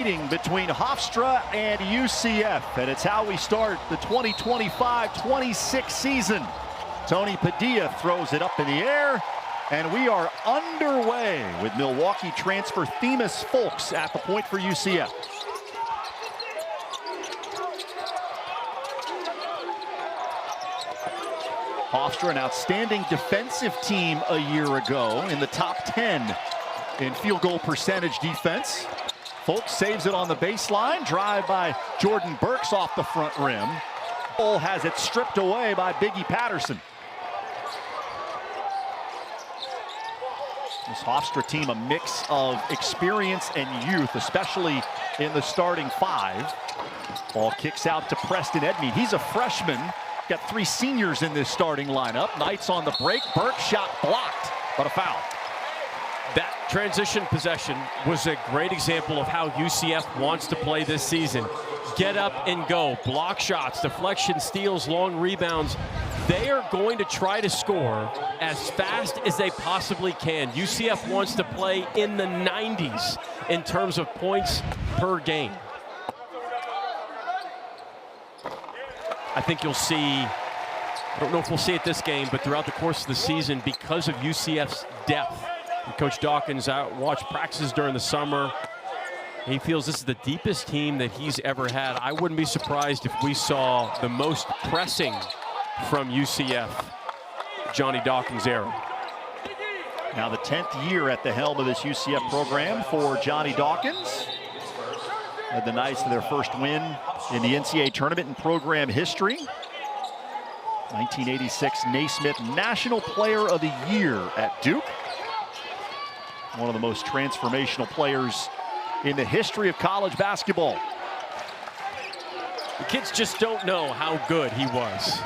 Meeting between Hofstra and UCF, and it's how we start the 2025-26 season. Tony Padilla throws it up in the air, and we are underway with Milwaukee transfer Themis Folks at the point for UCF. Hofstra, an outstanding defensive team a year ago, in the top 10 in field goal percentage defense. Folks saves it on the baseline. Drive by Jordan Burks off the front rim. Bull has it stripped away by Biggie Patterson. This Hofstra team, a mix of experience and youth, especially in the starting five. Ball kicks out to Preston Edmeade. He's a freshman. Got three seniors in this starting lineup. Knights on the break. Burks shot blocked, but a foul. That transition possession was a great example of how UCF wants to play this season. Get up and go. Block shots, deflection, steals, long rebounds. They are going to try to score as fast as they possibly can. UCF wants to play in the 90s in terms of points per game. I think you'll see, I don't know if we'll see it this game, but throughout the course of the season, because of UCF's depth. And Coach Dawkins watched practices during the summer. He feels this is the deepest team that he's ever had. I wouldn't be surprised if we saw the most pressing from UCF, Johnny Dawkins' era. Now the 10th year at the helm of this UCF program for Johnny Dawkins. Led the Knights to their first win in the NCAA tournament in program history. 1986 Naismith National Player of the Year at Duke. One of the most transformational players in the history of college basketball. The kids just don't know how good he was.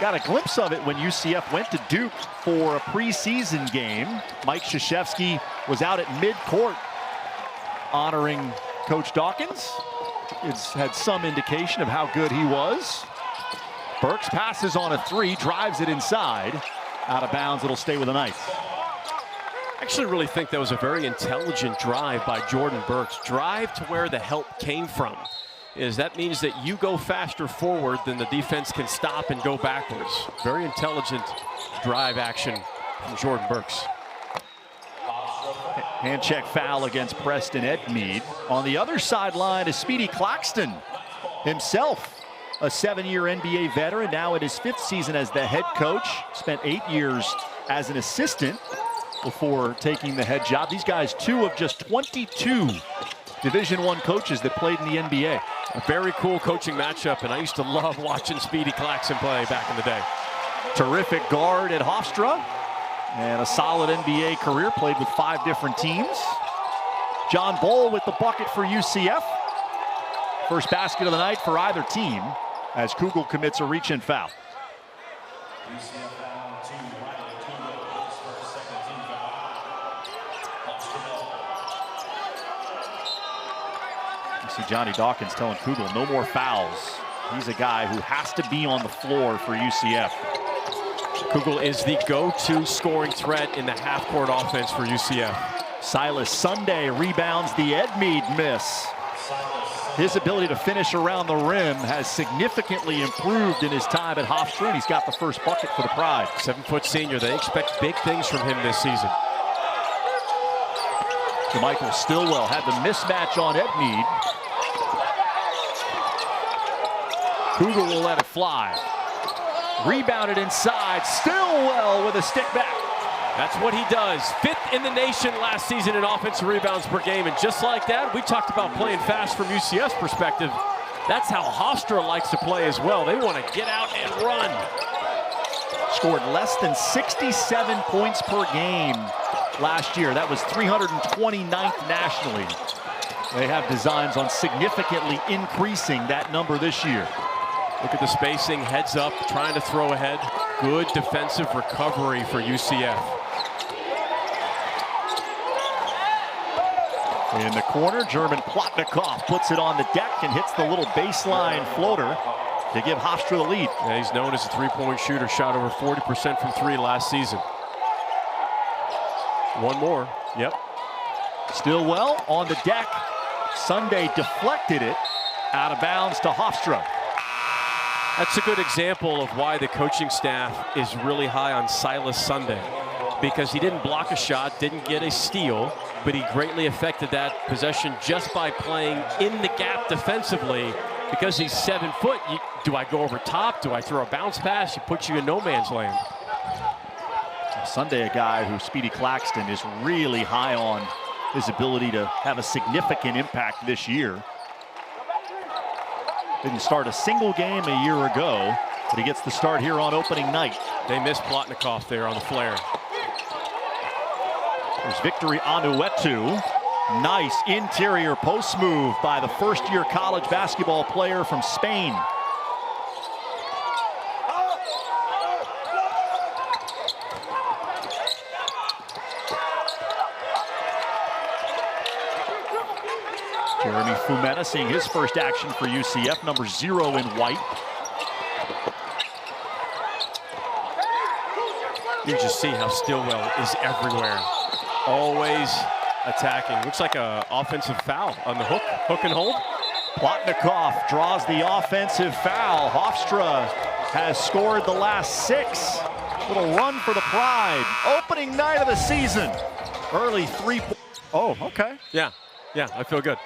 Got a glimpse of it when UCF went to Duke for a preseason game. Mike Krzyzewski was out at midcourt honoring Coach Dawkins. It's had some indication of how good he was. Burks passes on a three, drives it inside. Out of bounds, it'll stay with the Knights. I actually really think that was a very intelligent drive by Jordan Burks. Drive to where the help came from. That means that you go faster forward than the defense can stop and go backwards. Very intelligent drive action from Jordan Burks. Hand check foul against Preston Edmeade. On the other sideline is Speedy Claxton himself, a 7-year NBA veteran, now in his 5th season as the head coach. Spent 8 years as an assistant before taking the head job. These guys, 2 of just 22 Division I coaches that played in the NBA. A very cool coaching matchup, and I used to love watching Speedy Claxton play back in the day. Terrific guard at Hofstra, and a solid NBA career, played with 5 different teams. John Bowl with the bucket for UCF. First basket of the night for either team, as Kugel commits a reach-in foul. You see Johnny Dawkins telling Kugel no more fouls. He's a guy who has to be on the floor for UCF. Kugel is the go-to scoring threat in the half-court offense for UCF. Silas Sunday rebounds the Edmeade miss. His ability to finish around the rim has significantly improved in his time at Hofstra, and he's got the first bucket for the Pride. 7-foot senior. They expect big things from him this season. Michael Stillwell had the mismatch on Edmeade. Kugel will let it fly. Rebounded inside. Stillwell with a stick back. That's what he does. 5th in the nation last season in offensive rebounds per game. And just like that, we talked about playing fast from UCF's perspective. That's how Hofstra likes to play as well. They want to get out and run. Scored less than 67 points per game last year. That was 329th nationally. They have designs on significantly increasing that number this year. Look at the spacing, heads up, trying to throw ahead. Good defensive recovery for UCF. In the corner, German Plotnikov puts it on the deck and hits the little baseline floater to give Hofstra the lead. Yeah, he's known as a three-point shooter, shot over 40% from 3 last season. One more, yep. Stillwell on the deck. Sunday deflected it out of bounds to Hofstra. That's a good example of why the coaching staff is really high on Silas Sunday, because he didn't block a shot, didn't get a steal, but he greatly affected that possession just by playing in the gap defensively. Because he's 7 foot, do I go over top? Do I throw a bounce pass? He puts you in no man's land. Sunday, a guy who Speedy Claxton is really high on his ability to have a significant impact this year. Didn't start a single game a year ago, but he gets the start here on opening night. They missed Plotnikoff there on the flare. There's Victory Anuetu. Nice interior post move by the first-year college basketball player from Spain. Jeremy Fumena seeing his first action for UCF, number 0 in white. You just see how Stillwell is everywhere. Always attacking. Looks like an offensive foul on the hook and hold. Plotnikoff draws the offensive foul. Hofstra has scored the last 6. Little run for the Pride. Opening night of the season. Early 3. Oh, okay. Yeah, I feel good.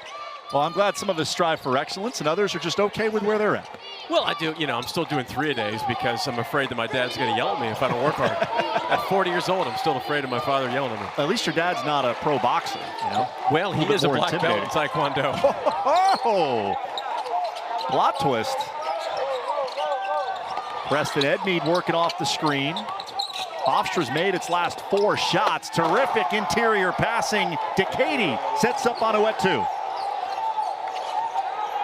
Well, I'm glad some of us strive for excellence and others are just okay with where they're at. Well, I do, I'm still doing 3-a-days because I'm afraid that my dad's going to yell at me if I don't work hard. At 40 years old, I'm still afraid of my father yelling at me. At least your dad's not a pro boxer, Well, he is a black belt in Taekwondo. Oh, plot twist. Preston Edmeade working off the screen. Hofstra's made its last 4 shots. Terrific interior passing. Decady sets up on Anuetu.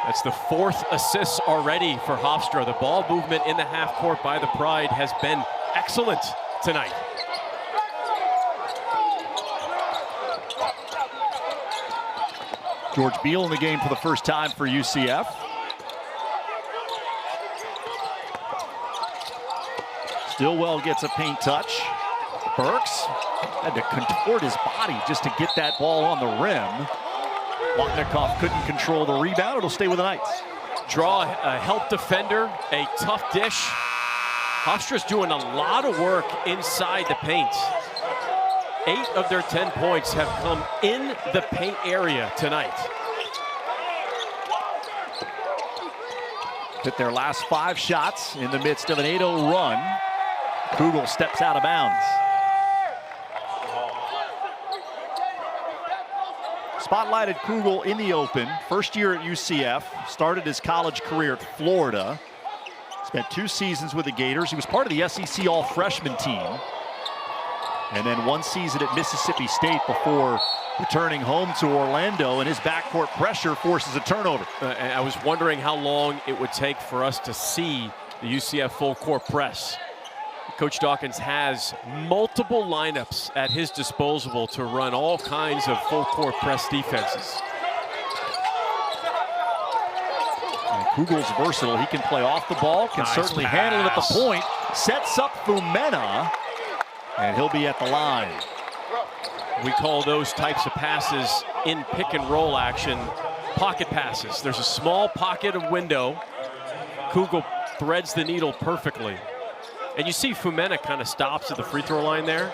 That's the 4th assist already for Hofstra. The ball movement in the half court by the Pride has been excellent tonight. George Beal in the game for the first time for UCF. Stillwell gets a paint touch. Burks had to contort his body just to get that ball on the rim. Plotnikoff couldn't control the rebound. It'll stay with the Knights. Draw a help defender, a tough dish. Hofstra's doing a lot of work inside the paint. 8 of their 10 points have come in the paint area tonight. Hit their last 5 shots in the midst of an 8-0 run. Kugel steps out of bounds. Spotlighted Kugel in the open. First year at UCF. Started his college career at Florida. Spent 2 seasons with the Gators. He was part of the SEC All-Freshman team. And then 1 season at Mississippi State before returning home to Orlando, and his backcourt pressure forces a turnover. I was wondering how long it would take for us to see the UCF full court press. Coach Dawkins has multiple lineups at his disposal to run all kinds of full court press defenses. And Kugel's versatile. He can play off the ball, can certainly handle it at the point. Sets up Fumena, and he'll be at the line. We call those types of passes in pick and roll action pocket passes. There's a small pocket of window. Kugel threads the needle perfectly. And you see Fumena kind of stops at the free throw line there.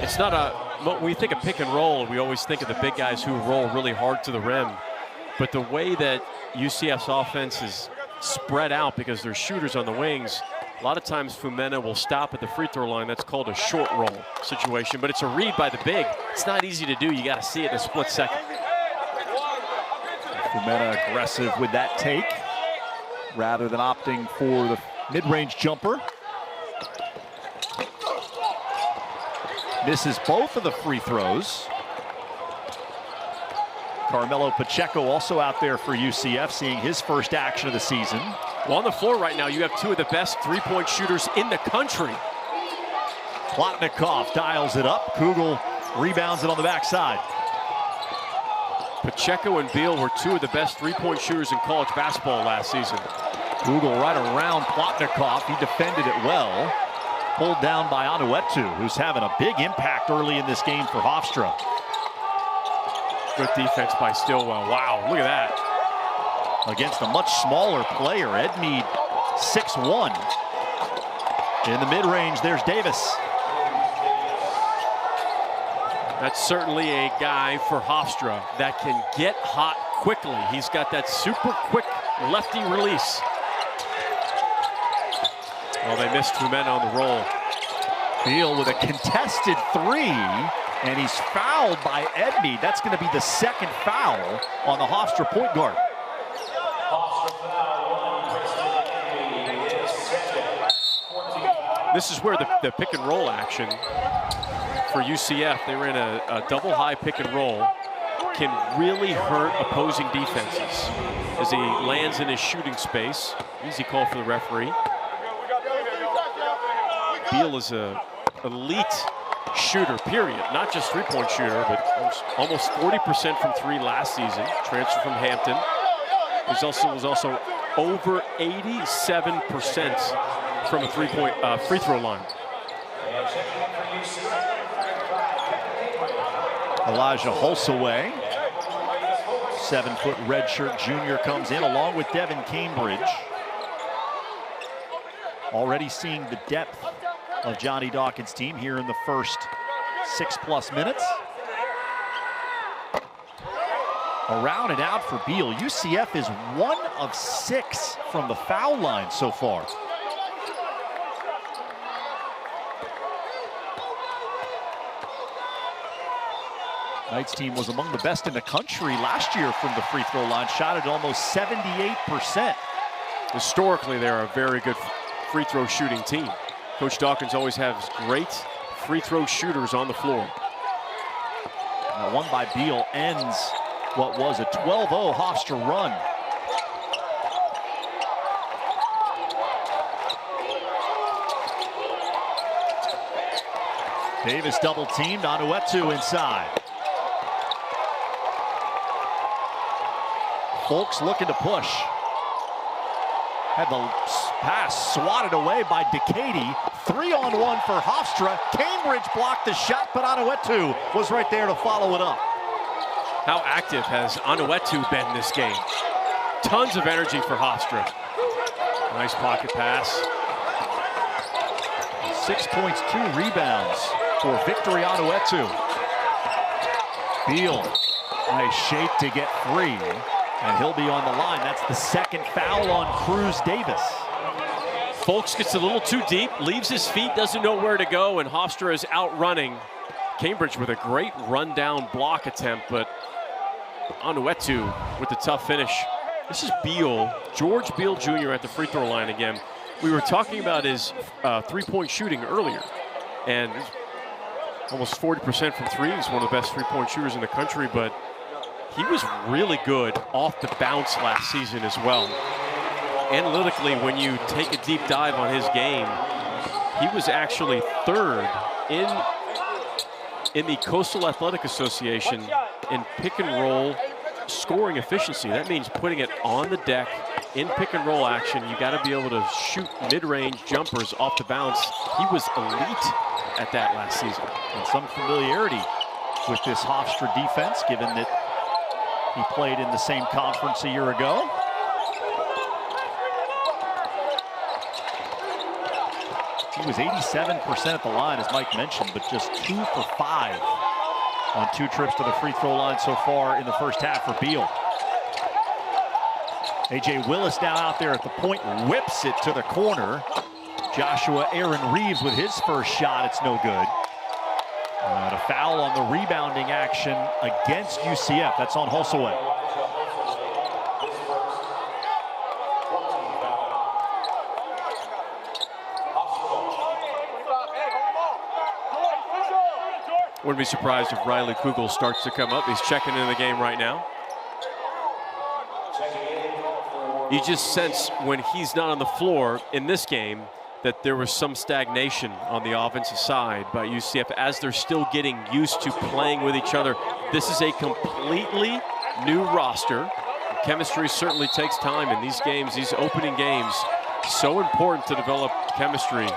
It's not a, when we think of pick and roll, we always think of the big guys who roll really hard to the rim. But the way that UCF's offense is spread out because there's shooters on the wings, a lot of times Fumena will stop at the free throw line. That's called a short roll situation, but it's a read by the big. It's not easy to do. You got to see it in a split second. Fumena aggressive with that take rather than opting for the mid-range jumper. Misses both of the free throws. Carmelo Pacheco also out there for UCF, seeing his first action of the season. Well, on the floor right now, you have 2 of the best three-point shooters in the country. Plotnikoff dials it up. Kugel rebounds it on the backside. Pacheco and Beal were 2 of the best three-point shooters in college basketball last season. Kugel right around Plotnikoff. He defended it well. Pulled down by Anuetu, who's having a big impact early in this game for Hofstra. Good defense by Stillwell. Wow, look at that. Against a much smaller player. Edmead 6'1". In the mid-range, there's Davis. That's certainly a guy for Hofstra that can get hot quickly. He's got that super quick lefty release. Well, they missed two men on the roll. Beal with a contested three, and he's fouled by Edmead. That's going to be the second foul on the Hofstra point guard. This is where the pick and roll action for UCF, they ran a double high pick and roll, can really hurt opposing defenses. As he lands in his shooting space, easy call for the referee. Beal is an elite shooter, period. Not just three-point shooter, but almost 40% from three last season. Transfer from Hampton. He was also over 87% from a three-point free throw line. Elijah Hulsaway, 7-foot redshirt junior, comes in along with Devin Cambridge. Already seeing the depth of Johnny Dawkins' team here in the first 6+ minutes. Around and out for Beal. UCF is 1 of 6 from the foul line so far. Knight's team was among the best in the country last year from the free throw line, shot at almost 78%. Historically, they're a very good free throw shooting team. Coach Dawkins always has great free throw shooters on the floor. Now, one by Beal ends what was a 12-0 Hofstra run. Davis double teamed, Anuetu inside. Folks looking to push. Had the pass swatted away by Decady. 3-on-1 for Hofstra. Cambridge blocked the shot, but Anuetu was right there to follow it up. How active has Anuetu been this game? Tons of energy for Hofstra. Nice pocket pass. 6 points, 2 rebounds for Victory Anuetu. Beal, nice shake to get free. And he'll be on the line. That's the second foul on Cruz Davis. Folks gets a little too deep, leaves his feet, doesn't know where to go, and Hofstra is outrunning Cambridge with a great rundown block attempt, but Anuetu with the tough finish. This is Beal, George Beal Jr. at the free throw line again. We were talking about his three-point shooting earlier, and almost 40% from three. He's one of the best three-point shooters in the country, but he was really good off the bounce last season as well. Analytically, when you take a deep dive on his game, he was actually third in the Coastal Athletic Association in pick and roll scoring efficiency. That means putting it on the deck in pick and roll action. You got to be able to shoot mid-range jumpers off the bounce. He was elite at that last season. And some familiarity with this Hofstra defense, given that he played in the same conference a year ago. He was 87% at the line, as Mike mentioned, but just 2 for 5 on 2 trips to the free throw line so far in the first half for Beal. A.J. Willis now out there at the point, whips it to the corner. Joshua Aaron Reeves with his first shot, it's no good. And a foul on the rebounding action against UCF. That's on Hulsaway. Wouldn't be surprised if Riley Kugel starts to come up. He's checking in the game right now. You just sense when he's not on the floor in this game that there was some stagnation on the offensive side by UCF as they're still getting used to playing with each other. This is a completely new roster. Chemistry certainly takes time in these games, these opening games. So important to develop chemistry.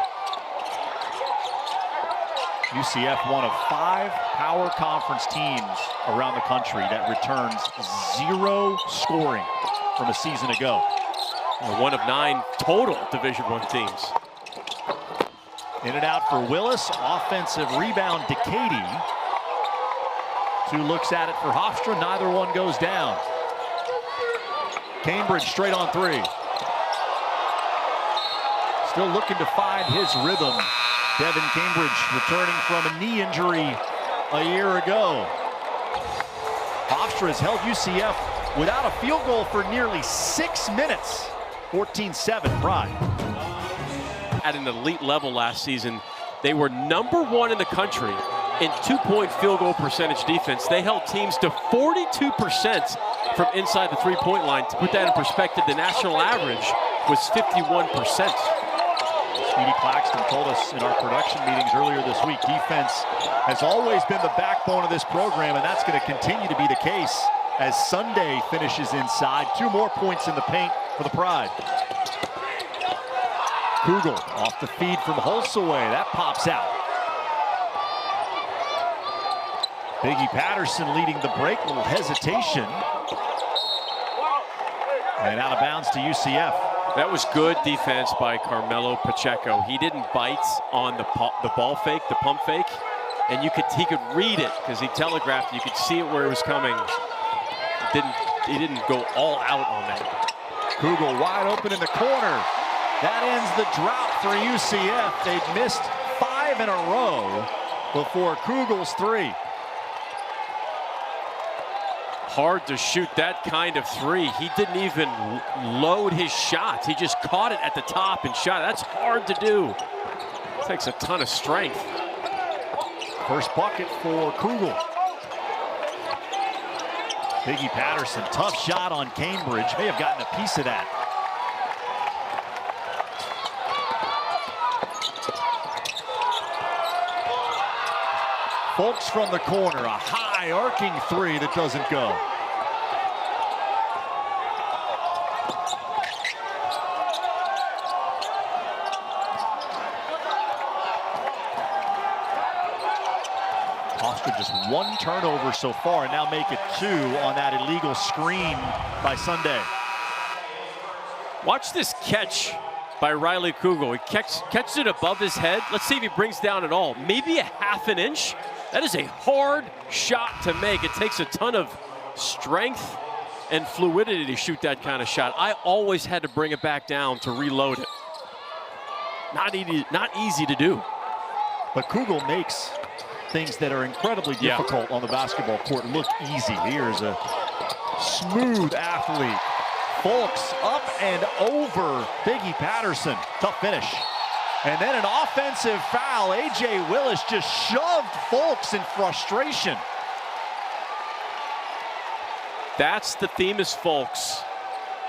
UCF, one of 5 power conference teams around the country that returns 0 scoring from a season ago. One of 9 total Division I teams. In and out for Willis. Offensive rebound, Decady. 2 looks at it for Hofstra. Neither one goes down. Cambridge straight on 3. Still looking to find his rhythm. Devin Cambridge returning from a knee injury a year ago. Hofstra has held UCF without a field goal for nearly 6 minutes. 14-7 Pride. At an elite level last season, they were #1 in the country in 2-point field goal percentage defense. They held teams to 42% from inside the 3-point line. To put that in perspective, the national average was 51%. Speedy Claxton told us in our production meetings earlier this week, defense has always been the backbone of this program, and that's going to continue to be the case as Sunday finishes inside. 2 more points in the paint for the Pride. Kugel off the feed from Holsaway. That pops out. Biggie Patterson leading the break. A little hesitation. And out of bounds to UCF. That was good defense by Carmelo Pacheco. He didn't bite on the ball fake, the pump fake, and he could read it because he telegraphed. You could see it where it was coming. He didn't go all out on that. Kugel wide open in the corner. That ends the drought for UCF. They'd missed 5 in a row before Kugel's 3. Hard to shoot that kind of 3. He didn't even load his shots. He just caught it at the top and shot it. That's hard to do. It takes a ton of strength. First bucket for Kugel. Biggie Patterson, tough shot on Cambridge. May have gotten a piece of that. Folks from the corner, a high arcing 3 that doesn't go. Hofstra just 1 turnover so far, and now make it 2 on that illegal screen by Sunday. Watch this catch by Riley Kugel. He catches it above his head. Let's see if he brings down at all. Maybe a ½ an inch. That is a hard shot to make. It takes a ton of strength and fluidity to shoot that kind of shot. I always had to bring it back down to reload it. Not easy to do. But Kugel makes things that are incredibly difficult on the basketball court look easy. Here's a smooth athlete. Folks up and over Biggie Patterson. Tough finish. And then an offensive foul. A.J. Willis just shoved Folks in frustration. That's the Themis Folks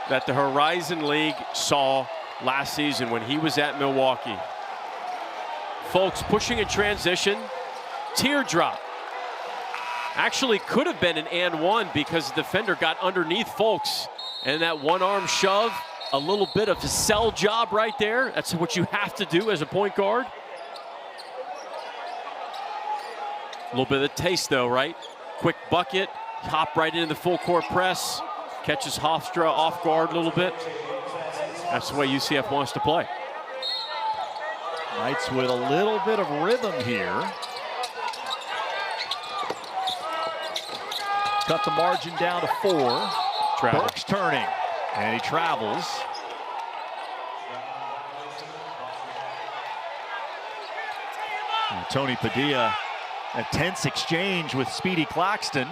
that the Horizon League saw last season when he was at Milwaukee. Folks pushing in transition, teardrop. Actually could have been an and one because the defender got underneath Folks, and that one-arm shove, a little bit of a sell job right there. That's what you have to do as a point guard. A little bit of a taste though, right? Quick bucket, hop right into the full court press, catches Hofstra off guard a little bit. That's the way UCF wants to play. Knights with a little bit of rhythm here. Cut the margin down to 4. Burks turning, and he travels. And Tony Padilla, a tense exchange with Speedy Claxton.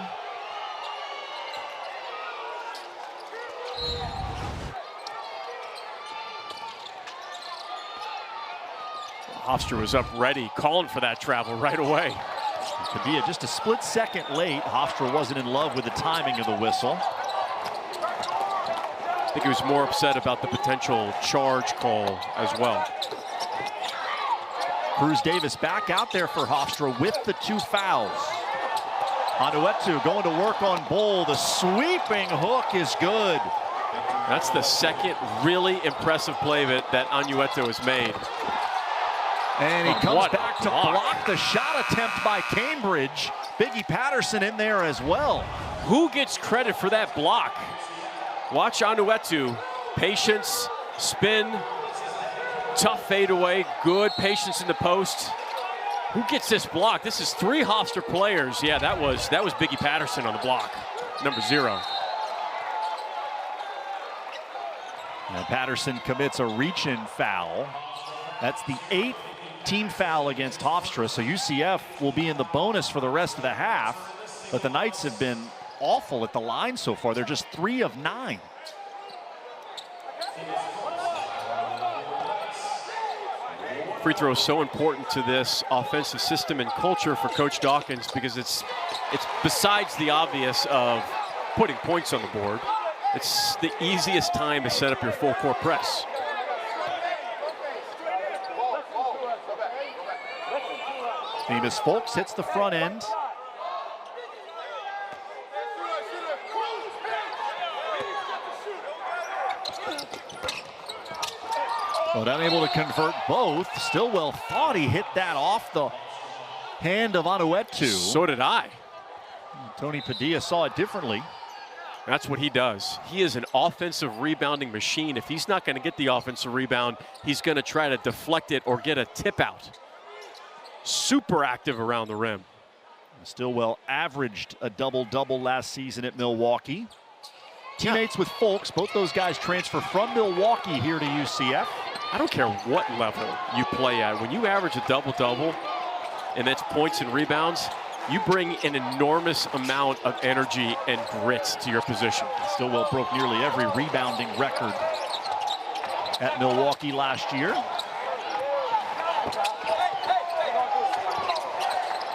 Hofstra was up ready, calling for that travel right away. Padilla just a split second late. Hofstra wasn't in love with the timing of the whistle. I think he was more upset about the potential charge call as well. Cruz Davis back out there for Hofstra with the 2 fouls. Anuetu going to work on Bull. The sweeping hook is good. That's the second really impressive play that Anuetu has made. And he comes back back to block the shot attempt by Cambridge. Biggie Patterson in there as well. Who gets credit for that block? Watch Anuetu. Patience, spin, tough fadeaway, good patience in the post. Who gets this block? This is 3 Hofstra players. Yeah, that was Biggie Patterson on the block, number 0. And Patterson commits a reach-in foul. That's the 8th team foul against Hofstra, so UCF will be in the bonus for the rest of the half. But the Knights have been awful at the line so far. They're just 3 of 9. Free throw is so important to this offensive system and culture for Coach Dawkins because it's besides the obvious of putting points on the board, it's the easiest time to set up your full court press. Amos Folks hits the front end. But unable to convert both. Stillwell thought he hit that off the hand of Anuetu. So did I. Tony Padilla saw it differently. That's what he does. He is an offensive rebounding machine. If he's not going to get the offensive rebound, he's going to try to deflect it or get a tip out. Super active around the rim. Stillwell averaged a double-double last season at Milwaukee. Teammates with Folks, both those guys transfer from Milwaukee here to UCF. I don't care what level you play at. When you average a double-double, and that's points and rebounds, you bring an enormous amount of energy and grit to your position. Stillwell broke nearly every rebounding record at Milwaukee last year.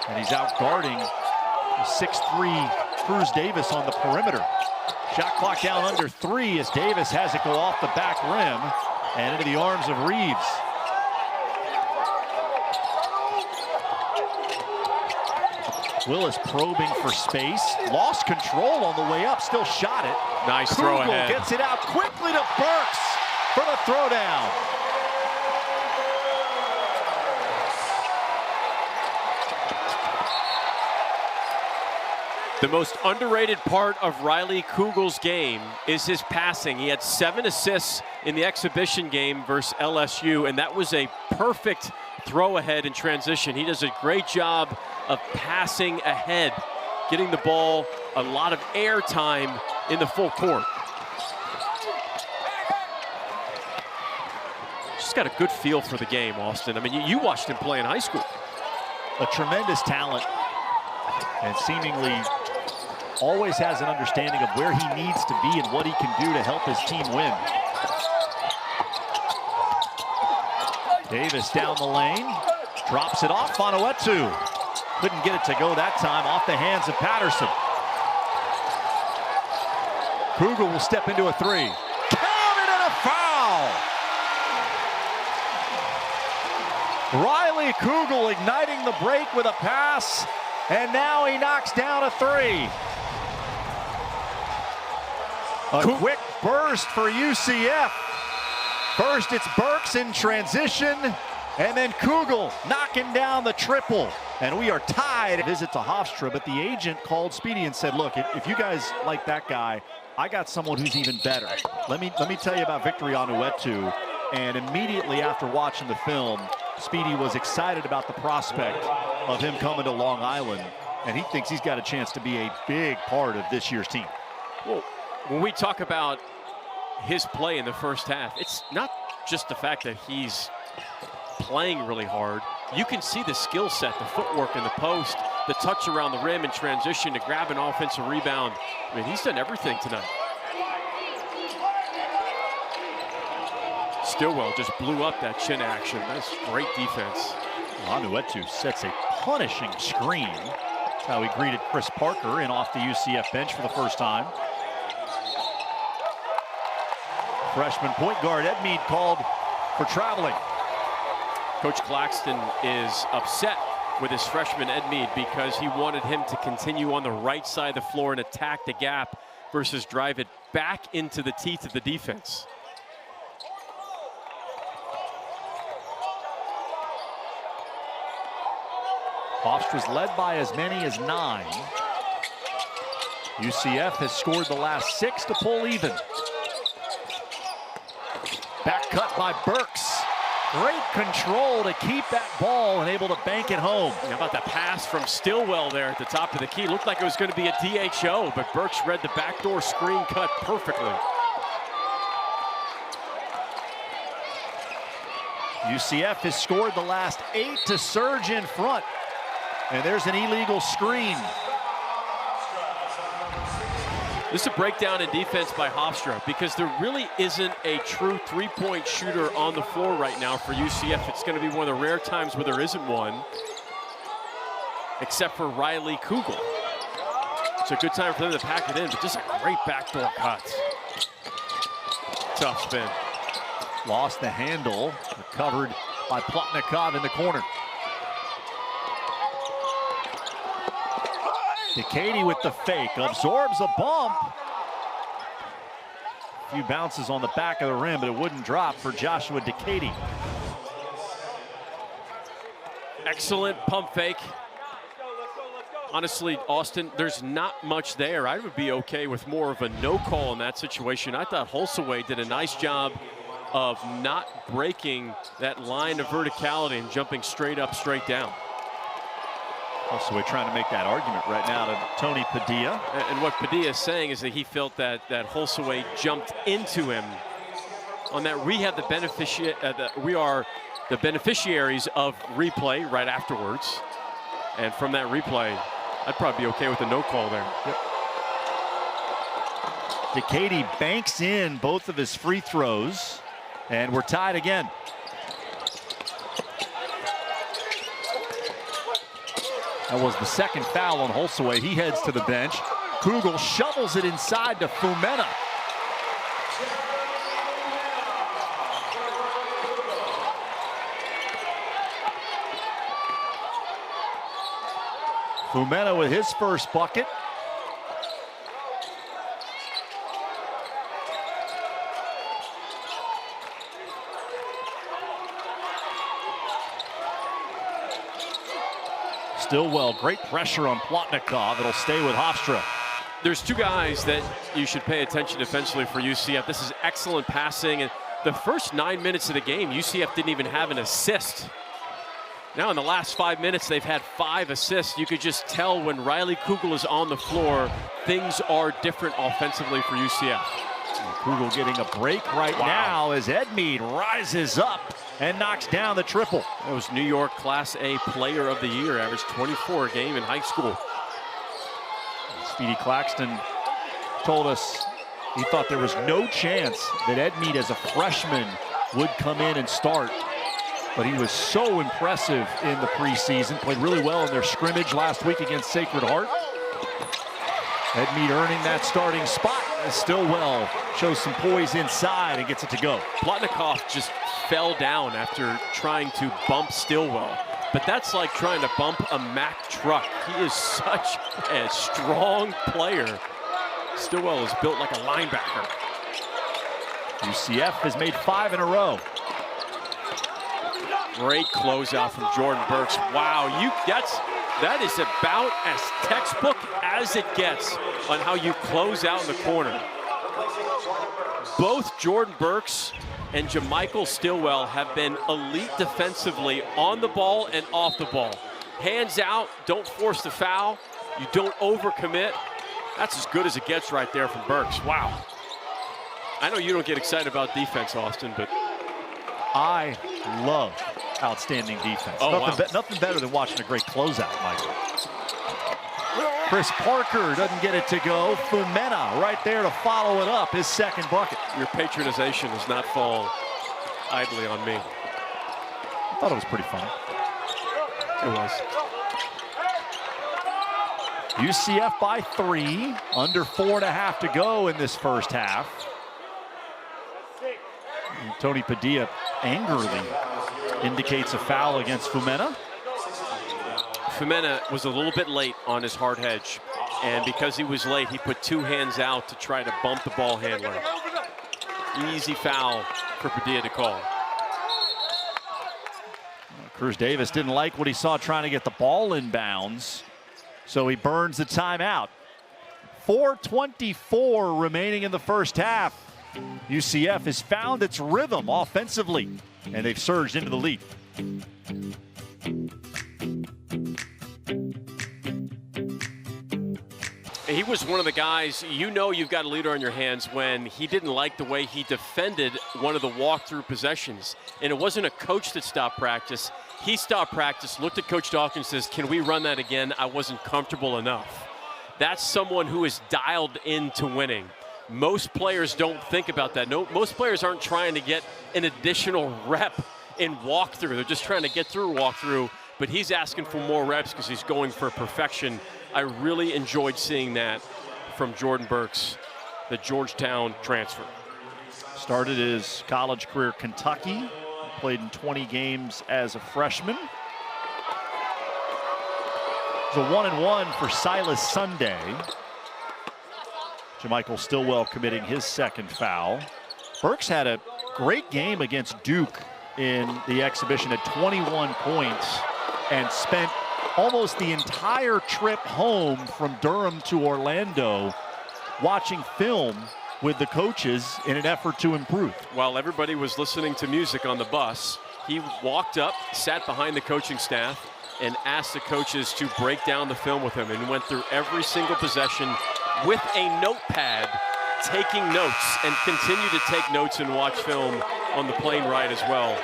And he's out guarding the 6'3" Cruz Davis on the perimeter. Shot clock down under 3 as Davis has it go off the back rim and into the arms of Reeves. Willis probing for space, lost control on the way up, still shot it. Nice throw ahead. Gets it out quickly to Burks for the throwdown. The most underrated part of Riley Kugel's game is his passing. He had 7 assists in the exhibition game versus LSU, and that was a perfect throw ahead in transition. He does a great job of passing ahead, getting the ball a lot of air time in the full court. Just got a good feel for the game, Austin. I mean, you watched him play in high school. A tremendous talent, and seemingly always has an understanding of where he needs to be and what he can do to help his team win. Davis down the lane, drops it off. Anuetu couldn't get it to go that time, off the hands of Patterson. Kugel will step into a 3. Counted and a foul! Riley Kugel igniting the break with a pass, and now he knocks down a 3. A quick burst for UCF. First it's Burks in transition, and then Kugel knocking down the triple. And we are tied. Visit to Hofstra, but the agent called Speedy and said, look, if you guys like that guy, I got someone who's even better. Let me tell you about Victory Anuetu. And immediately after watching the film, Speedy was excited about the prospect of him coming to Long Island, and he thinks he's got a chance to be a big part of this year's team. Well, when we talk about his play in the first half, it's not just the fact that he's playing really hard. You can see the skill set, the footwork in the post, the touch around the rim in transition to grab an offensive rebound. I mean, he's done everything tonight. Stillwell just blew up that chin action. That's great defense. Anuetu sets a punishing screen. That's how he greeted Chris Parker in off the UCF bench for the first time. Freshman point guard Ed Mead called for traveling. Coach Claxton is upset with his freshman Ed Mead because he wanted him to continue on the right side of the floor and attack the gap versus drive it back into the teeth of the defense. Hofstra's led by as many as 9. UCF has scored the last 6 to pull even. Back cut by Burks. Great control to keep that ball and able to bank it home. How about that pass from Stillwell there at the top of the key? Looked like it was going to be a DHO, but Burks read the backdoor screen cut perfectly. UCF has scored the last 8 to surge in front. And there's an illegal screen. This is a breakdown in defense by Hofstra because there really isn't a true three-point shooter on the floor right now for UCF. It's going to be one of the rare times where there isn't one, except for Riley Kugel. It's a good time for them to pack it in, but just a great backdoor cut. Tough spin. Lost the handle, recovered by Plotnikov in the corner. Decady with the fake, absorbs a bump. A few bounces on the back of the rim, but it wouldn't drop for Joshua Decady. Excellent pump fake. Honestly, Austin, there's not much there. I would be okay with more of a no call in that situation. I thought Holsaway did a nice job of not breaking that line of verticality and jumping straight up, straight down. Also, we're trying to make that argument right now to Tony Padilla. And what Padilla is saying is that he felt that Holsaway jumped into him on that. We have we are the beneficiaries of replay right afterwards. And from that replay, I'd probably be okay with a no call there. Yep. Decady banks in both of his free throws, and we're tied again. That was the second foul on Holsaway. He heads to the bench. Kugel shovels it inside to Fumena. Fumena with his first bucket. Stillwell, great pressure on Plotnikov. It'll stay with Hofstra. There's two guys that you should pay attention defensively for UCF. This is excellent passing. And the first 9 minutes of the game, UCF didn't even have an assist. Now in the last 5 minutes, they've had 5 assists. You could just tell when Riley Kugel is on the floor, things are different offensively for UCF. Kugel getting a break right now as Edmead rises up and knocks down the triple. That was New York Class A Player of the Year, averaged 24 a game in high school. Speedy Claxton told us he thought there was no chance that Edmead as a freshman would come in and start. But he was so impressive in the preseason, played really well in their scrimmage last week against Sacred Heart. Edmead earning that starting spot as Stillwell shows some poise inside and gets it to go. Plotnikov just fell down after trying to bump Stillwell. But that's like trying to bump a Mack truck. He is such a strong player. Stillwell is built like a linebacker. UCF has made 5 in a row. Great closeout from Jordan Burks. Wow, that is about as textbook as it gets on how you close out in the corner. Both Jordan Burks and Jamichael Stillwell have been elite defensively on the ball and off the ball. Hands out, don't force the foul, you don't overcommit. That's as good as it gets right there from Burks. Wow. I know you don't get excited about defense, Austin, but I love outstanding defense. Nothing better than watching a great closeout, Michael. Chris Parker doesn't get it to go. Fumena right there to follow it up, his second bucket. Your patronization does not fall idly on me. I thought it was pretty funny. It was. UCF by 3, under 4.5 to go in this first half. And Tony Padilla angrily indicates a foul against Fumena. Fumena was a little bit late on his hard hedge, and because he was late, he put 2 hands out to try to bump the ball handler. Easy foul for Padilla to call. Cruz Davis didn't like what he saw trying to get the ball in bounds, so he burns the timeout. 4:24 remaining in the first half. UCF has found its rhythm offensively, and they've surged into the lead. He was one of the guys, you know you've got a leader on your hands when he didn't like the way he defended one of the walkthrough possessions. And it wasn't a coach that stopped practice. He stopped practice, looked at Coach Dawkins, and says, can we run that again? I wasn't comfortable enough. That's someone who is dialed into winning. Most players don't think about that. No, most players aren't trying to get an additional rep in walkthrough. They're just trying to get through walkthrough, but he's asking for more reps because he's going for perfection. I really enjoyed seeing that from Jordan Burks, the Georgetown transfer. Started his college career at Kentucky, played in 20 games as a freshman. It's a 1-1 for Silas Sunday. Jamichael Stillwell committing his second foul. Burks had a great game against Duke in the exhibition at 21 points and spent almost the entire trip home from Durham to Orlando watching film with the coaches in an effort to improve. While everybody was listening to music on the bus, he walked up, sat behind the coaching staff, and asked the coaches to break down the film with him, and went through every single possession with a notepad, taking notes, and continue to take notes and watch film on the plane ride as well.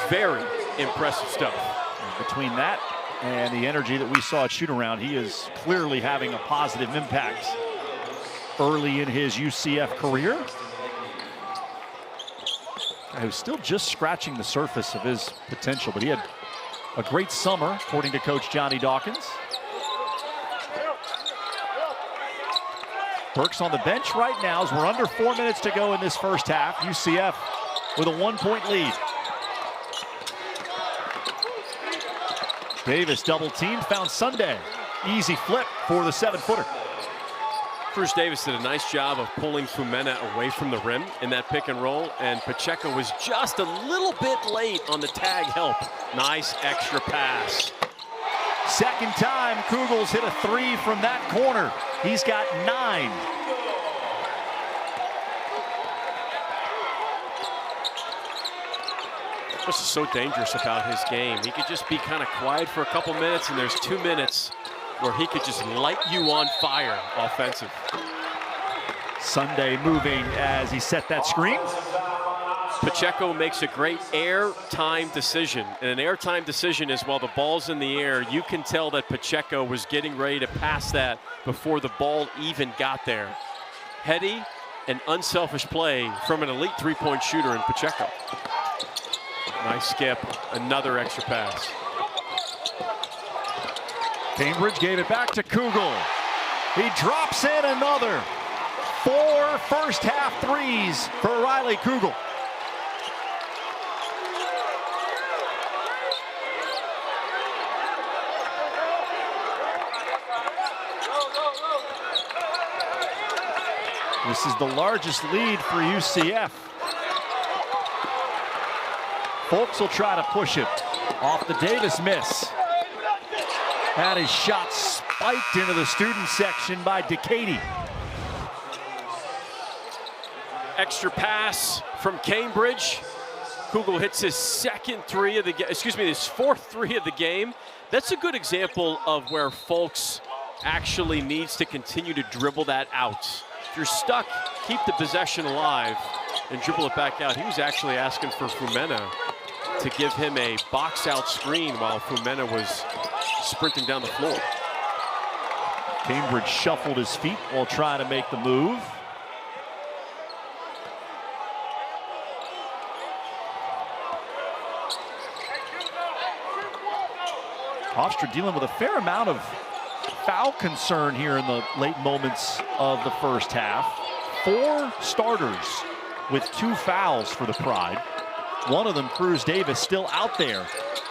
Very impressive stuff. And between that and the energy that we saw at shoot-around, he is clearly having a positive impact early in his UCF career. He was still just scratching the surface of his potential, but he had a great summer, according to Coach Johnny Dawkins. Burks on the bench right now as we're under 4 minutes to go in this first half. UCF with a 1-point lead. Davis double teamed, found Sunday. Easy flip for the 7-footer. Cruz Davis did a nice job of pulling Fumena away from the rim in that pick and roll, and Pacheco was just a little bit late on the tag help. Nice extra pass. Second time Kugel's hit a 3 from that corner. He's got 9. This is so dangerous about his game. He could just be kind of quiet for a couple minutes, and there's 2 minutes where he could just light you on fire offensive. Sunday moving as he set that screen. Pacheco makes a great air-time decision. And an air-time decision is while the ball's in the air, you can tell that Pacheco was getting ready to pass that before the ball even got there. Heady and unselfish play from an elite three-point shooter in Pacheco. Nice skip, another extra pass. Cambridge gave it back to Kugel. He drops in another. 4 first-half threes for Riley Kugel. This is the largest lead for UCF. Folks will try to push it off the Davis miss. Had his shot spiked into the student section by Decady. Extra pass from Cambridge. Kugel hits his second three of the game, his fourth three of the game. That's a good example of where Folks actually needs to continue to dribble that out. If you're stuck, keep the possession alive and dribble it back out. He was actually asking for Fumena to give him a box-out screen while Fumena was sprinting down the floor. Cambridge shuffled his feet while trying to make the move. Hofstra dealing with a fair amount of foul concern here in the late moments of the first half. 4 starters with 2 fouls for the Pride. One of them, Cruz Davis, still out there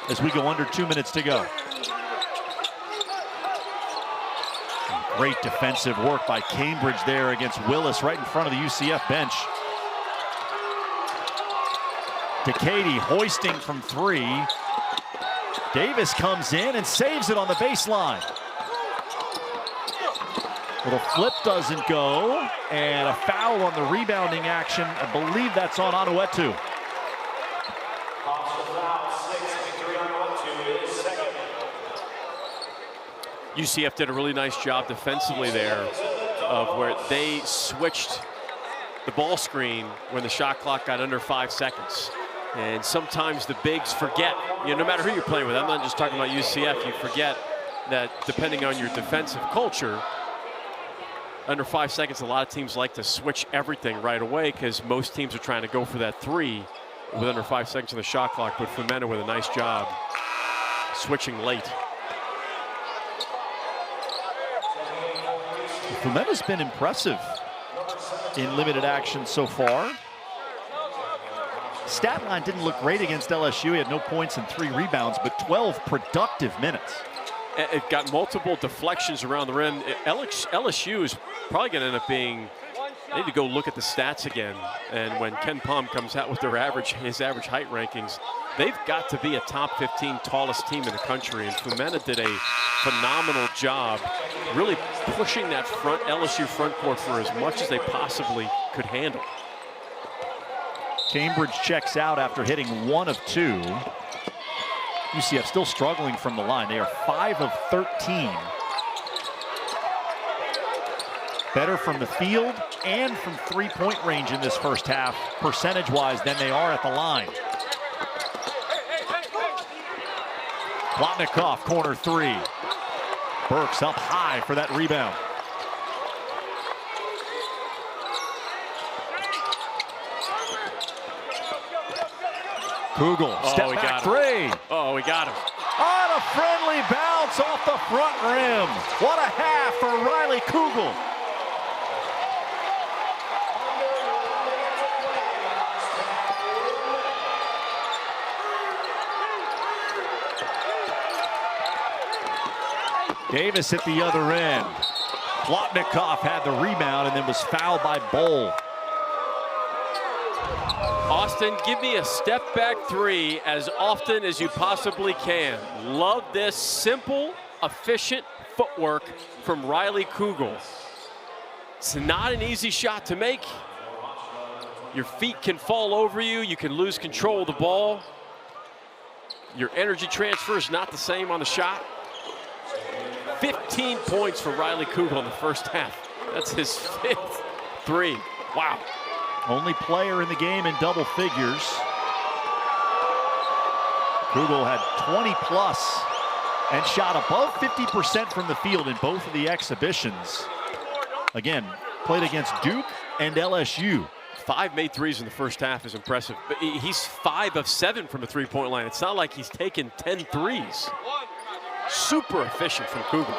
as we go under 2 minutes to go. Great defensive work by Cambridge there against Willis right in front of the UCF bench. Decady hoisting from 3. Davis comes in and saves it on the baseline. Little flip doesn't go, and a foul on the rebounding action. I believe that's on Anuetu. UCF did a really nice job defensively there of where they switched the ball screen when the shot clock got under 5 seconds. And sometimes the bigs forget, no matter who you're playing with, I'm not just talking about UCF, you forget that depending on your defensive culture, under 5 seconds, a lot of teams like to switch everything right away because most teams are trying to go for that three with under 5 seconds on the shot clock, but Fumena with a nice job switching late. Fumena's been impressive in limited action so far. Stat line didn't look great against LSU. He had no points and 3 rebounds, but 12 productive minutes. It got multiple deflections around the rim. LSU is probably going to end up being, I need to go look at the stats again. And when Ken Pom comes out with his average height rankings, they've got to be a top 15 tallest team in the country. And Fumena did a phenomenal job really pushing that LSU front court for as much as they possibly could handle. Cambridge checks out after hitting 1 of 2. UCF still struggling from the line. They are 5 of 13. Better from the field and from 3-point range in this first half, percentage-wise, than they are at the line. Plotnikov, corner 3. Burks up high for that rebound. Kugel, step back 3. Oh, we got him. On a friendly bounce off the front rim. What a half for Riley Kugel. Davis at the other end. Plotnikov had the rebound and then was fouled by Bowl. Austin, give me a step back 3 as often as you possibly can. Love this simple, efficient footwork from Riley Kugel. It's not an easy shot to make. Your feet can fall over you. You can lose control of the ball. Your energy transfer is not the same on the shot. 15 points for Riley Kugel in the first half. That's his 5th 3. Wow. Only player in the game in double figures. Kugel had 20 plus and shot above 50% from the field in both of the exhibitions. Again, played against Duke and LSU. 5 made threes in the first half is impressive. But he's 5 of 7 from the 3-point line. It's not like he's taken 10 threes. Super efficient from Kugel.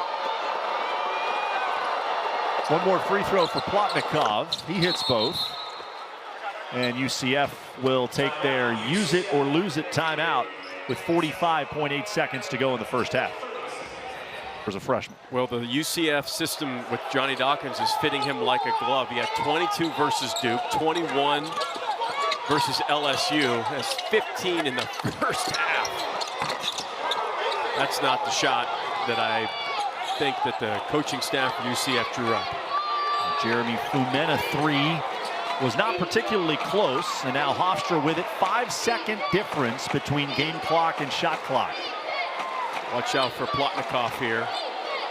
One more free throw for Plotnikov. He hits both. And UCF will take their use it or lose it timeout with 45.8 seconds to go in the first half. As a freshman. Well, the UCF system with Johnny Dawkins is fitting him like a glove. He had 22 versus Duke, 21 versus LSU. That's 15 in the first half. That's not the shot that I think that the coaching staff for UCF drew up. Jeremy Fumena 3 was not particularly close, and now Hofstra with it. 5-second difference between game clock and shot clock. Watch out for Plotnikov here,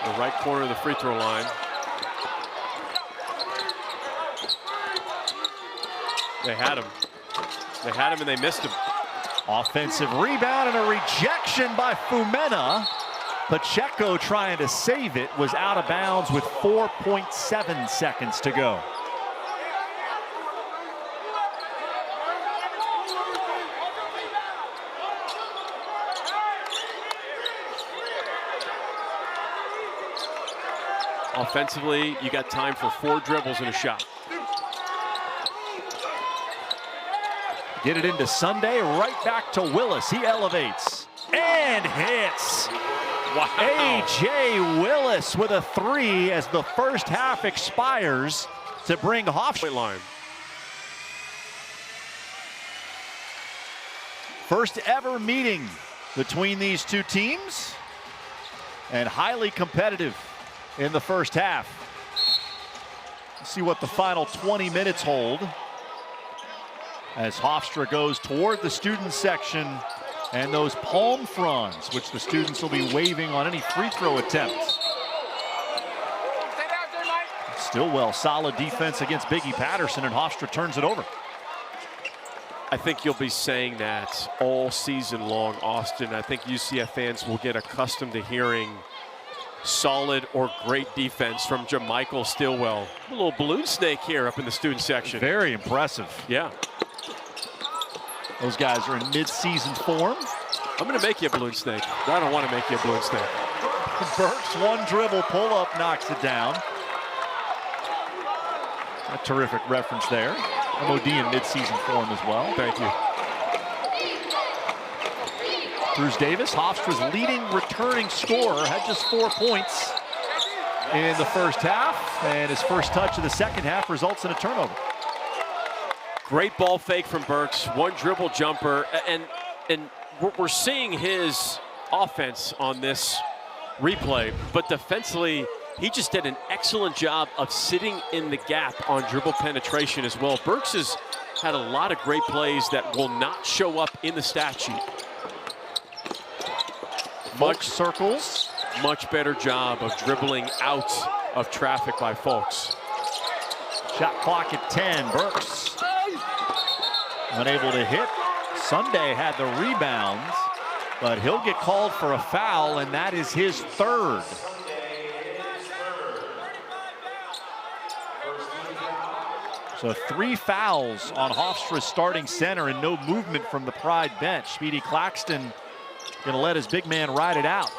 the right corner of the free throw line. They had him. They had him and they missed him. Offensive rebound and a rejection by Fumena. Pacheco trying to save it, was out of bounds with 4.7 seconds to go. Offensively, you got time for 4 dribbles and a shot. Get it into Sunday, right back to Willis. He elevates and hits. Wow. A.J. Willis with a 3 as the first half expires to bring Hofstra line. First ever meeting between these two teams, and highly competitive in the first half. Let's see what the final 20 minutes hold as Hofstra goes toward the student section and those palm fronds, which the students will be waving on any free throw attempts. Stillwell, solid defense against Biggie Patterson, and Hofstra turns it over. I think you'll be saying that all season long, Austin. I think UCF fans will get accustomed to hearing solid or great defense from Jamichael Stillwell. A little balloon snake here up in the student section. Very impressive. Yeah. Those guys are in mid-season form. I'm going to make you a balloon snake. I don't want to make you a balloon snake. Burks, one dribble pull-up knocks it down. A terrific reference there. MOD in mid-season form as well. Thank you. Cruz Davis, Hofstra's leading returning scorer, had just 4 points in the first half, and his first touch of the second half results in a turnover. Great ball fake from Burks, one dribble jumper, and we're seeing his offense on this replay, but defensively, he just did an excellent job of sitting in the gap on dribble penetration as well. Burks has had a lot of great plays that will not show up in the stat sheet. Much circles. Much better job of dribbling out of traffic by Folks. Shot clock at 10, Burks unable to hit. Sunday had the rebounds, but he'll get called for a foul, and that is his third. So 3 fouls on Hofstra's starting center and no movement from the Pride bench. Speedy Claxton gonna let his big man ride it out.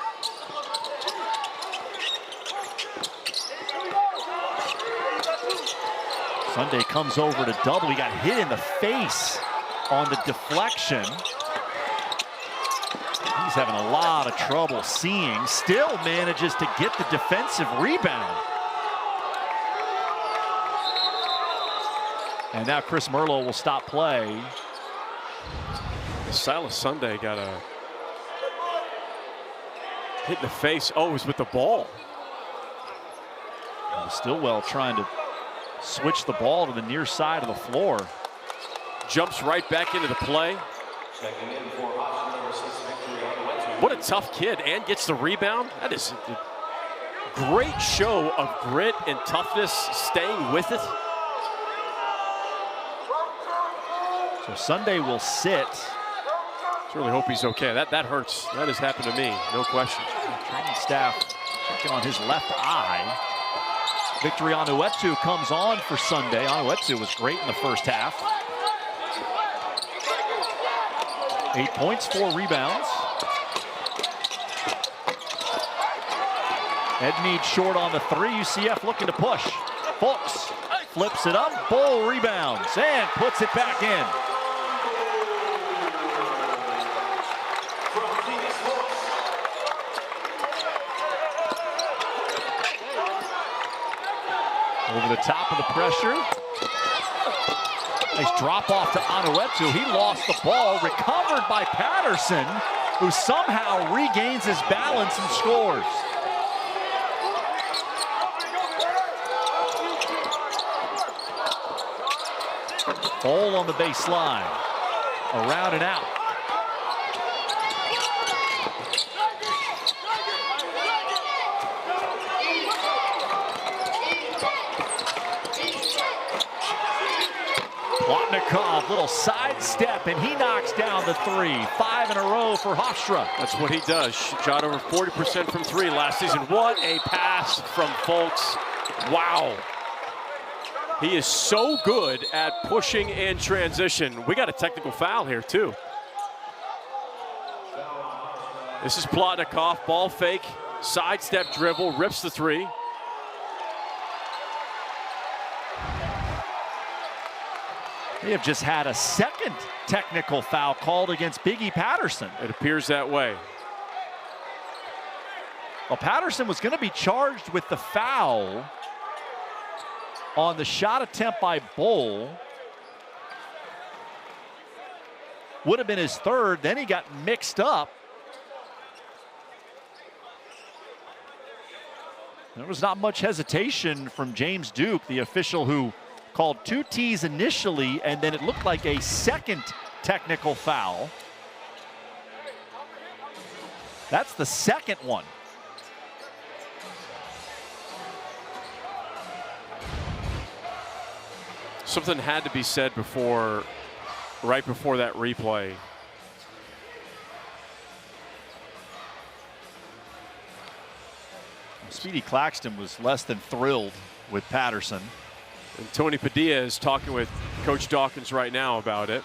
Sunday comes over to double. He got hit in the face on the deflection. He's having a lot of trouble seeing. Still manages to get the defensive rebound. And now Chris Merlo will stop play. Silas Sunday got a hit in the face. Oh, it was with the ball. Stillwell trying to switch the ball to the near side of the floor. Jumps right back into the play. What a tough kid, and gets the rebound. That is a great show of grit and toughness, staying with it. So Sunday will sit. I really hope he's okay. That hurts. That has happened to me, no question. Training staff checking on his left eye. Victory Onuetu comes on for Sunday. Onuetu was great in the first half. 8 points, 4 rebounds. Edmeade short on the 3. UCF looking to push. Folks flips it up. Bull rebounds and puts it back in. Over the top of the pressure. Nice drop off to Onuetu. He lost the ball, recovered by Patterson, who somehow regains his balance and scores. Ball on the baseline. Around and out. Plotnikov, little sidestep, and he knocks down the 3. 5 in a row for Hofstra. That's what he does. Shot over 40% from 3 last season. What a pass from Folks. Wow. He is so good at pushing and transition. We got a technical foul here, too. This is Plotnikov, ball fake, sidestep dribble, rips the 3. They have just had a second technical foul called against Biggie Patterson. It appears that way. Well, Patterson was going to be charged with the foul on the shot attempt by Bull. Would have been his third. Then he got mixed up There was not much hesitation from James Duke, the official who called 2 Ts initially, and then it looked like a second technical foul. That's the second one. Something had to be said before, right before that replay. Speedy Claxton was less than thrilled with Patterson. And Tony Padilla is talking with Coach Dawkins right now about it.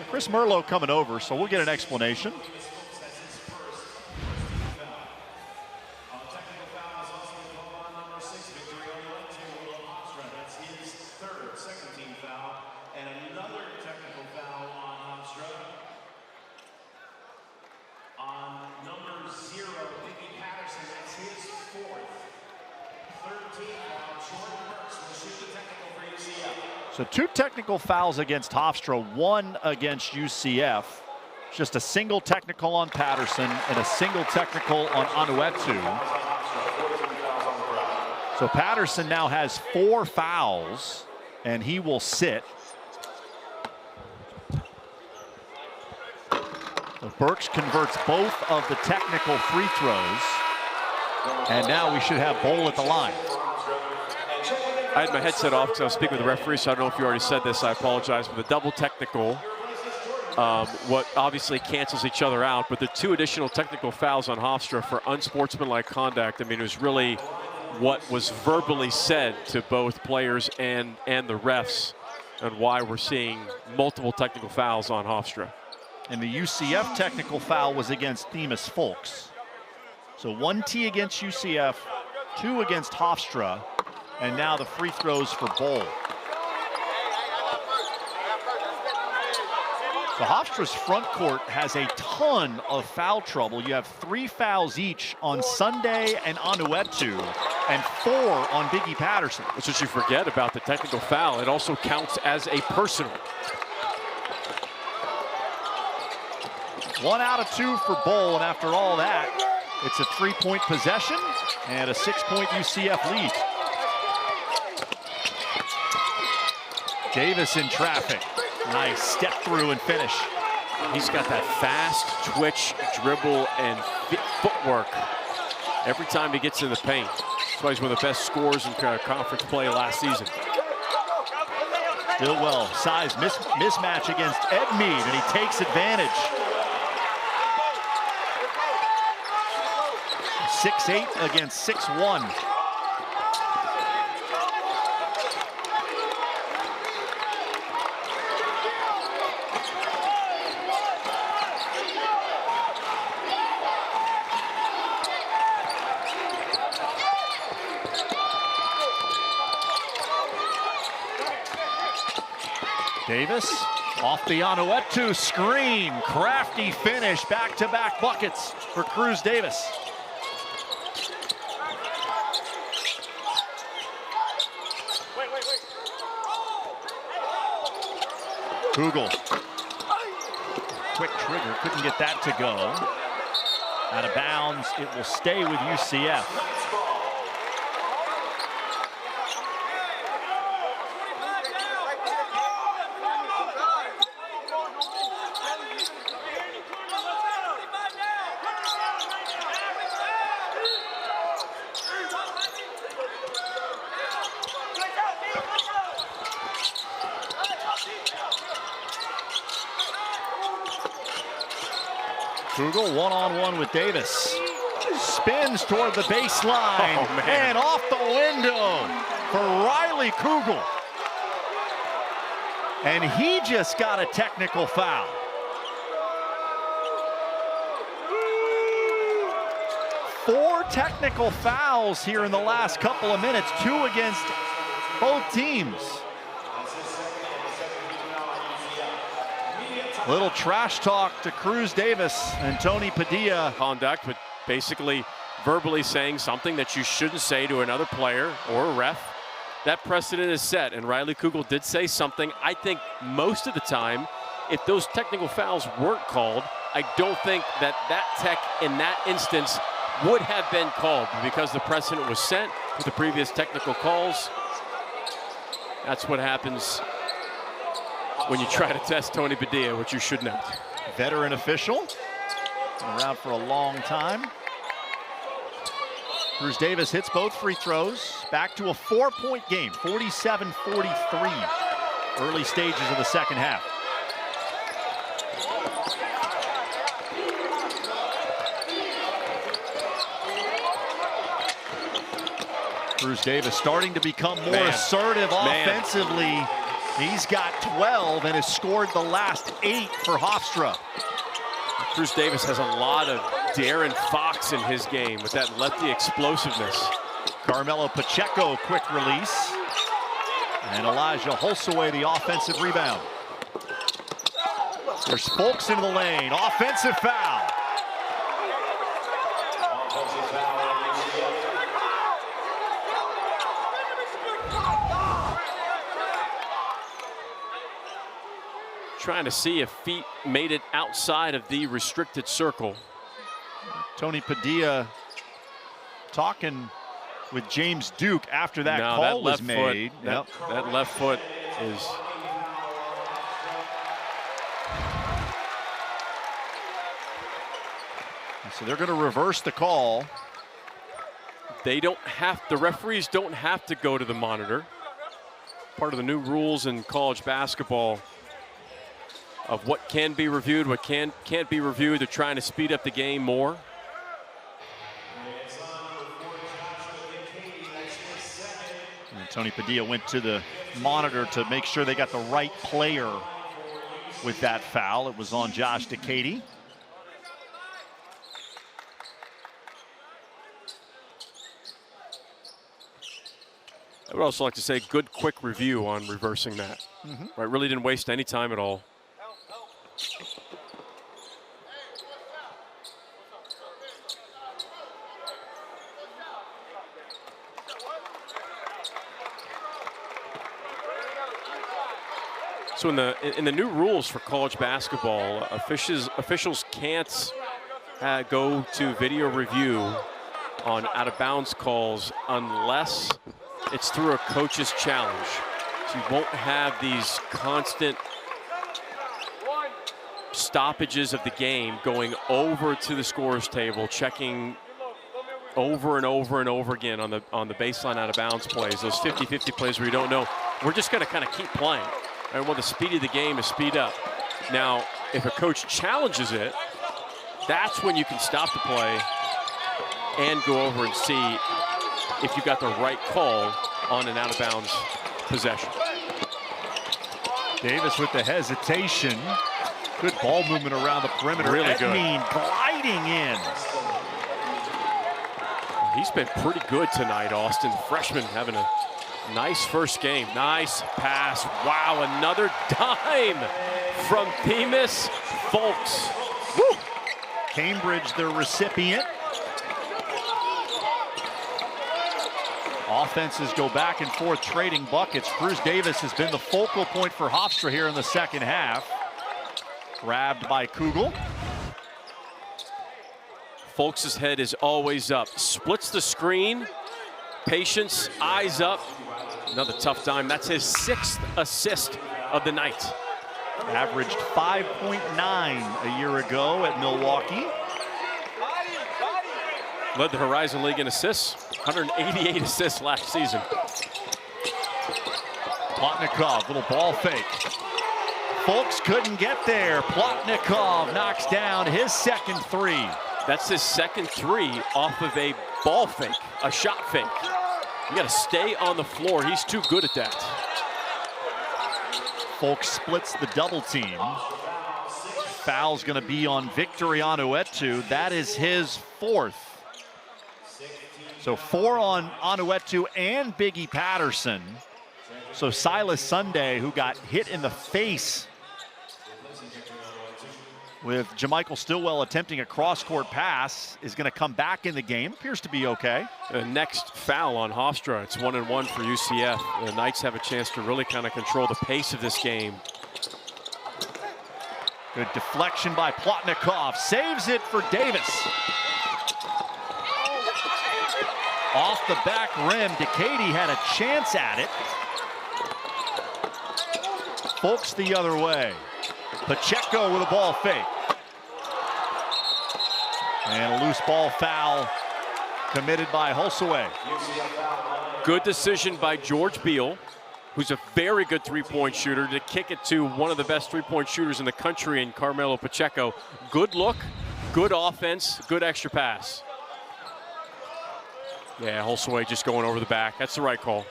Chris Merlot coming over, so we'll get an explanation. So 2 technical fouls against Hofstra, 1 against UCF. Just a single technical on Patterson and a single technical on Anuetu. So Patterson now has 4 fouls, and he will sit. So Burks converts both of the technical free throws, and now we should have Bowl at the line. I had my headset off because I was speaking with the referee, so I don't know if you already said this. I apologize. But the double technical, what obviously cancels each other out, but the 2 additional technical fouls on Hofstra for unsportsmanlike conduct. I mean, it was really what was verbally said to both players and the refs, and why we're seeing multiple technical fouls on Hofstra. And the UCF technical foul was against Themis Folks. So 1 T against UCF, 2 against Hofstra. And now the free throws for Bowl. So Hofstra's front court has a ton of foul trouble. You have 3 fouls each on Sunday and Anuetu, and 4 on Biggie Patterson. That's what you forget about the technical foul. It also counts as a personal. 1 out of 2 for Bowl, and after all that, it's a 3-point possession and a 6-point UCF lead. Davis in traffic. Nice step through and finish. He's got that fast twitch, dribble, and footwork every time he gets in the paint. That's why he's one of the best scorers in conference play last season. Stillwell, size mismatch against Ed Mead, and he takes advantage. 6'8" against 6'1". Davis off the Anuetu screen. Crafty finish, back-to-back buckets for Cruz Davis. Kugel. Quick trigger, couldn't get that to go. Out of bounds, it will stay with UCF. Kugel one-on-one with Davis. Spins toward the baseline, and off the window for Riley Kugel. And he just got a technical foul. Four technical fouls here in the last couple of minutes, 2 against both teams. Little trash talk to Cruz Davis and Tony Padilla. Conduct, but basically verbally saying something that you shouldn't say to another player or a ref. that precedent is set, and Riley Kugel did say something. I think most of the time, if those technical fouls weren't called, I don't think that tech in that instance would have been called, because the precedent was set with the previous technical calls. That's what happens when you try to test Tony Padilla, which you should not. Veteran official, been around for a long time. Cruz Davis hits both free throws. Back to a 4-point game, 47-43. Early stages of the second half. Cruz Davis starting to become more assertive offensively. He's got 12 and has scored the last 8 for Hofstra. Cruz Davis has a lot of Darren Fox in his game with that lefty explosiveness. Carmelo Pacheco, quick release. And Elijah Holsaway, the offensive rebound. There's Folks into the lane, offensive foul. Trying to see if feet made it outside of the restricted circle. Tony Padilla talking with James Duke after that call was made. That left foot is... So they're going to reverse the call. They don't have, the referees don't have to go to the monitor. Part of the new rules in college basketball of what can be reviewed, what can't be reviewed. They're trying to speed up the game more. And Tony Padilla went to the monitor to make sure they got the right player with that foul. It was on Josh DeCady. I would also like to say good quick review on reversing that. Right, really didn't waste any time at all. So in the new rules for college basketball, officials can't go to video review on out-of-bounds calls unless it's through a coach's challenge. So you won't have these constant stoppages of the game, going over to the scorer's table, checking over and over and over again on the baseline out-of-bounds plays, those 50-50 plays where you don't know. We're just going to kind of keep playing. And when the speed of the game is speed up. Now, if a coach challenges it, that's when you can stop the play and go over and see if you got the right call on an out-of-bounds possession. Davis with the hesitation. Good ball movement around the perimeter. Really good. Edmead gliding in. He's been pretty good tonight, Austin. Freshman having a nice first game. Nice pass. Wow, another dime from Themis Folks. Woo! Cambridge, the recipient. Offenses go back and forth, trading buckets. Cruz Davis has been the focal point for Hofstra here in the second half. Grabbed by Kugel. Folks' head is always up. Splits the screen. Patience, eyes up. Another tough dime. That's his 6th assist of the night. Averaged 5.9 a year ago at Milwaukee. Led the Horizon League in assists. 188 assists last season. Plotnikov, little ball fake. Folks couldn't get there. Plotnikov knocks down his second three. That's his second three off of a ball fake, a shot fake. You got to stay on the floor. He's too good at that. Folks splits the double team. Foul's going to be on Victory Onuetu. That is his 4th. So 4 on Onuetu and Biggie Patterson. So Silas Sunday, who got hit in the face with Jamichael Stillwell attempting a cross-court pass, is going to come back in the game. Appears to be okay. The next foul on Hofstra. It's 1-1 for UCF. The Knights have a chance to really kind of control the pace of this game. Good deflection by Plotnikov. Saves it for Davis. Off the back rim, Decady had a chance at it. Folks the other way. Pacheco with a ball fake. And a loose ball foul committed by Hofstra. Good decision by George Beal, who's a very good three-point shooter, to kick it to one of the best three-point shooters in the country in Carmelo Pacheco. Good look, good offense, good extra pass. Yeah, Hofstra just going over the back. That's the right call.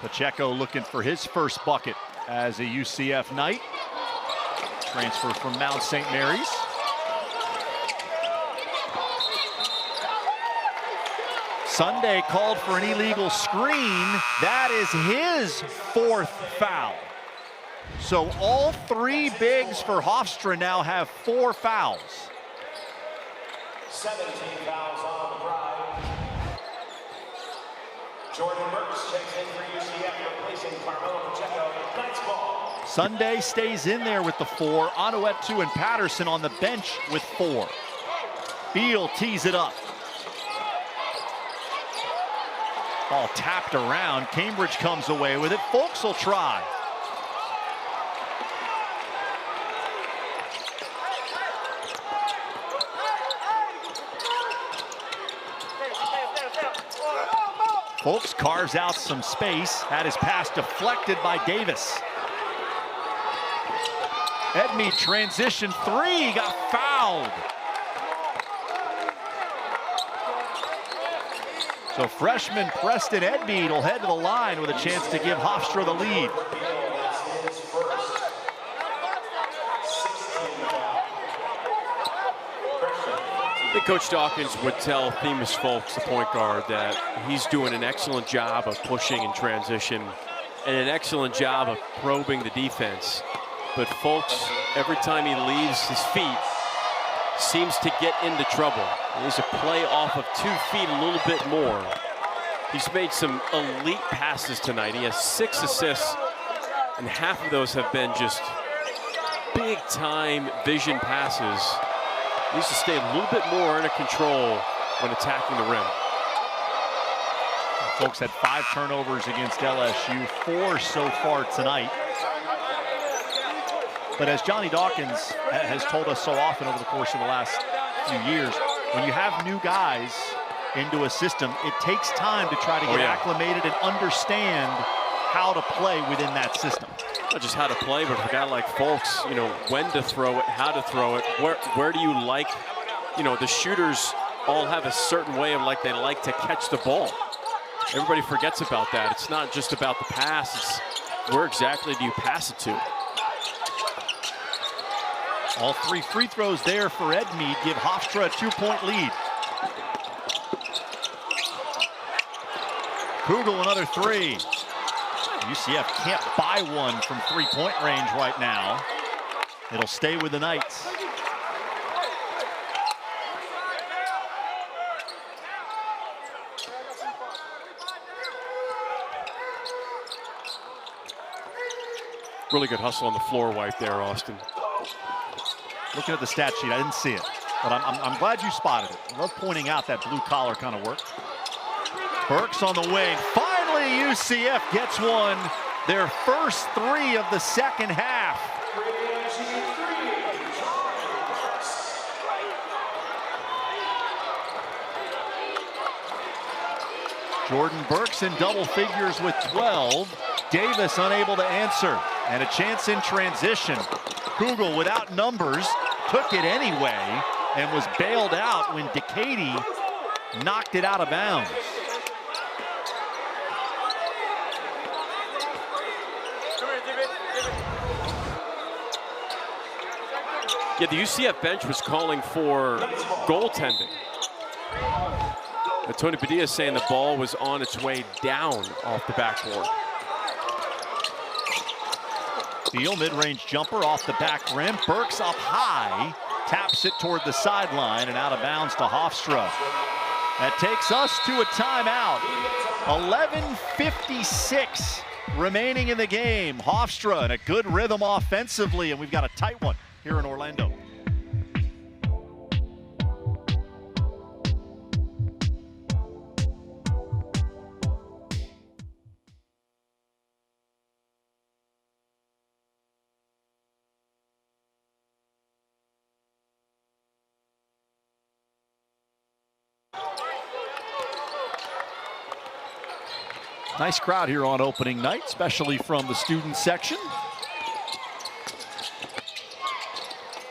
Pacheco looking for his first bucket as a UCF Knight. Transfer from Mount St. Mary's. Sunday called for an illegal screen. That is his fourth foul. So all three bigs for Hofstra now have 4 fouls. 17 fouls on the drive. Jordan Burks checks in for UCF, replacing Carmelo Pacheco. Knights ball. Sunday stays in there with the 4. Anuetu and Patterson on the bench with 4. Beal tees it up. Ball tapped around. Cambridge comes away with it. Folks will try. Folks carves out some space. Had his pass deflected by Davis. Edmead transition 3, got fouled. So freshman Preston Edmead will head to the line with a chance to give Hofstra the lead. I think Coach Dawkins would tell Themis Folks, the point guard, that he's doing an excellent job of pushing in transition and an excellent job of probing the defense. But Folks, every time he leaves his feet, seems to get into trouble. There's a play off of 2 feet a little bit more. He's made some elite passes tonight. He has 6 assists, and half of those have been just big-time vision passes. He needs to stay a little bit more under control when attacking the rim. Folks had 5 turnovers against LSU, 4 so far tonight. But as Johnny Dawkins has told us so often over the course of the last few years, when you have new guys into a system, it takes time to try to get acclimated and understand how to play within that system. Not just how to play, but for a guy like Folks, you know, when to throw it, how to throw it, where do you like, you know, the shooters all have a certain way of they like to catch the ball. Everybody forgets about that. It's not just about the pass, it's where exactly do you pass it to. All 3 free throws there for Edmead give Hofstra a 2-point lead. Kugel another 3. UCF can't buy one from 3-point range right now. It'll stay with the Knights. Really good hustle on the floor right there, Austin. Looking at the stat sheet, I didn't see it, but I'm glad you spotted it. I love pointing out that blue collar kind of work. Burks on the wing. Finally, UCF gets one. Their first 3 of the second half. Jordan Burks in double figures with 12. Davis unable to answer. And a chance in transition. Kugel without numbers took it anyway and was bailed out when Decady knocked it out of bounds. Yeah, the UCF bench was calling for goaltending. But Tony Padilla is saying the ball was on its way down off the backboard. Steele, mid-range jumper off the back rim. Burks up high, taps it toward the sideline and out of bounds to Hofstra. That takes us to a timeout. 11:56 remaining in the game. Hofstra in a good rhythm offensively, and we've got a tight one here in Orlando. Nice crowd here on opening night, especially from the student section.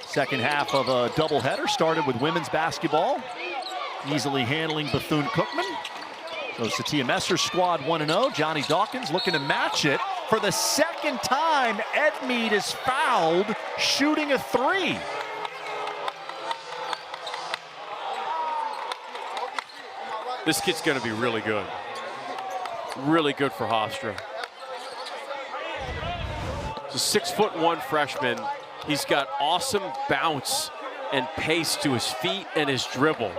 Second half of a doubleheader started with women's basketball, easily handling Bethune-Cookman. So Satia Messer's squad 1-0. Johnny Dawkins looking to match it. For the second time, Edmead is fouled shooting a three. This kid's going to be really good. Really good for Hofstra. He's a 6'1" freshman. He's got awesome bounce and pace to his feet and his dribble.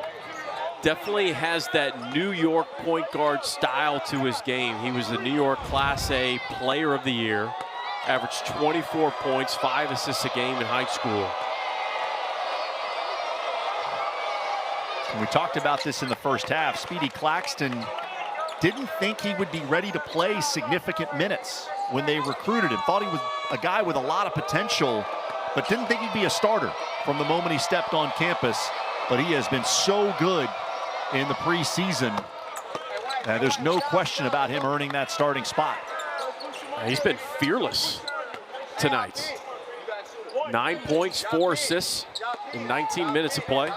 Definitely has that New York point guard style to his game. He was the New York Class A Player of the Year. Averaged 24 points, 5 assists a game in high school. And we talked about this in the first half. Speedy Claxton didn't think he would be ready to play significant minutes when they recruited him. Thought he was a guy with a lot of potential, but didn't think he'd be a starter from the moment he stepped on campus. But he has been so good in the preseason. There's no question about him earning that starting spot. He's been fearless tonight. 9 points, 4 assists in 19 minutes of play.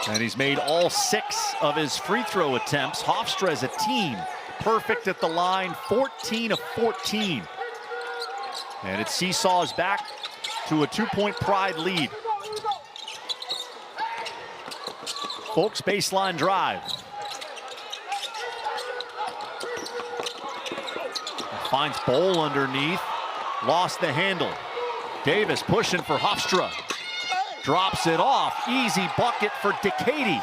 And he's made all 6 of his free throw attempts. Hofstra as a team, perfect at the line, 14 of 14. And it seesaws back to a 2-point Pride lead. Folks, baseline drive. Finds Bowl underneath, lost the handle. Davis pushing for Hofstra. Drops it off, easy bucket for Decatur.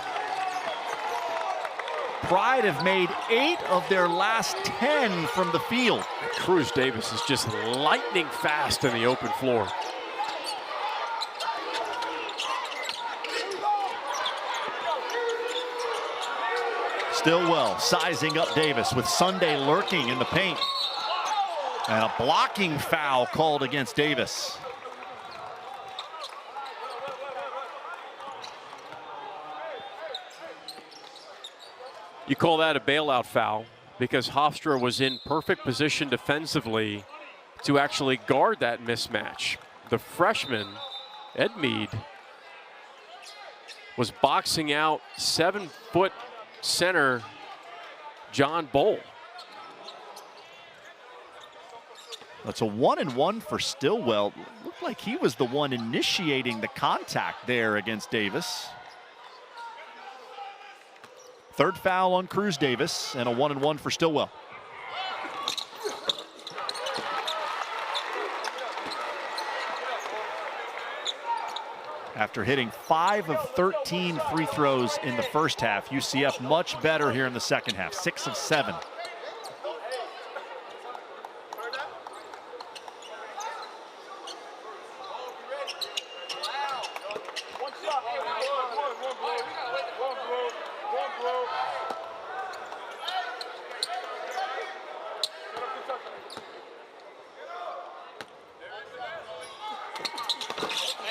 Pride have made 8 of their last 10 from the field. Cruz Davis is just lightning fast in the open floor. Stillwell sizing up Davis with Sunday lurking in the paint. And a blocking foul called against Davis. You call that a bailout foul because Hofstra was in perfect position defensively to actually guard that mismatch. The freshman, Edmead, was boxing out 7-foot center John Bowl. That's a 1-and-1 for Stillwell. Looked like he was the one initiating the contact there against Davis. Third foul on Cruz Davis and a 1-and-1 for Stillwell. After hitting 5 of 13 free throws in the first half, UCF much better here in the second half, 6 of 7.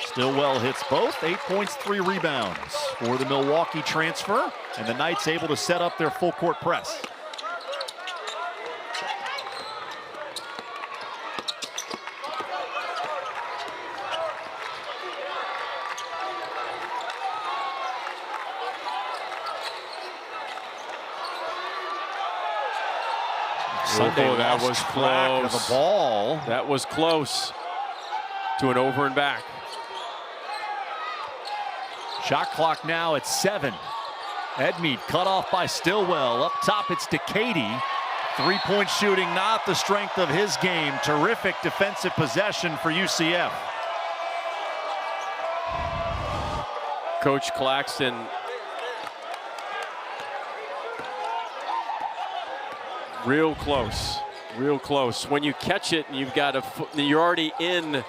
Stillwell hits both, 8 points, 3 rebounds for the Milwaukee transfer, and the Knights able to set up their full court press. Sunday, that was close. Of the ball. That was close to an over and back. Shot clock now at 7. Edmead cut off by Stillwell. Up top, it's DeCady. Three-point shooting, not the strength of his game. Terrific defensive possession for UCF. Coach Claxton real close. When you catch it and you've got you're already in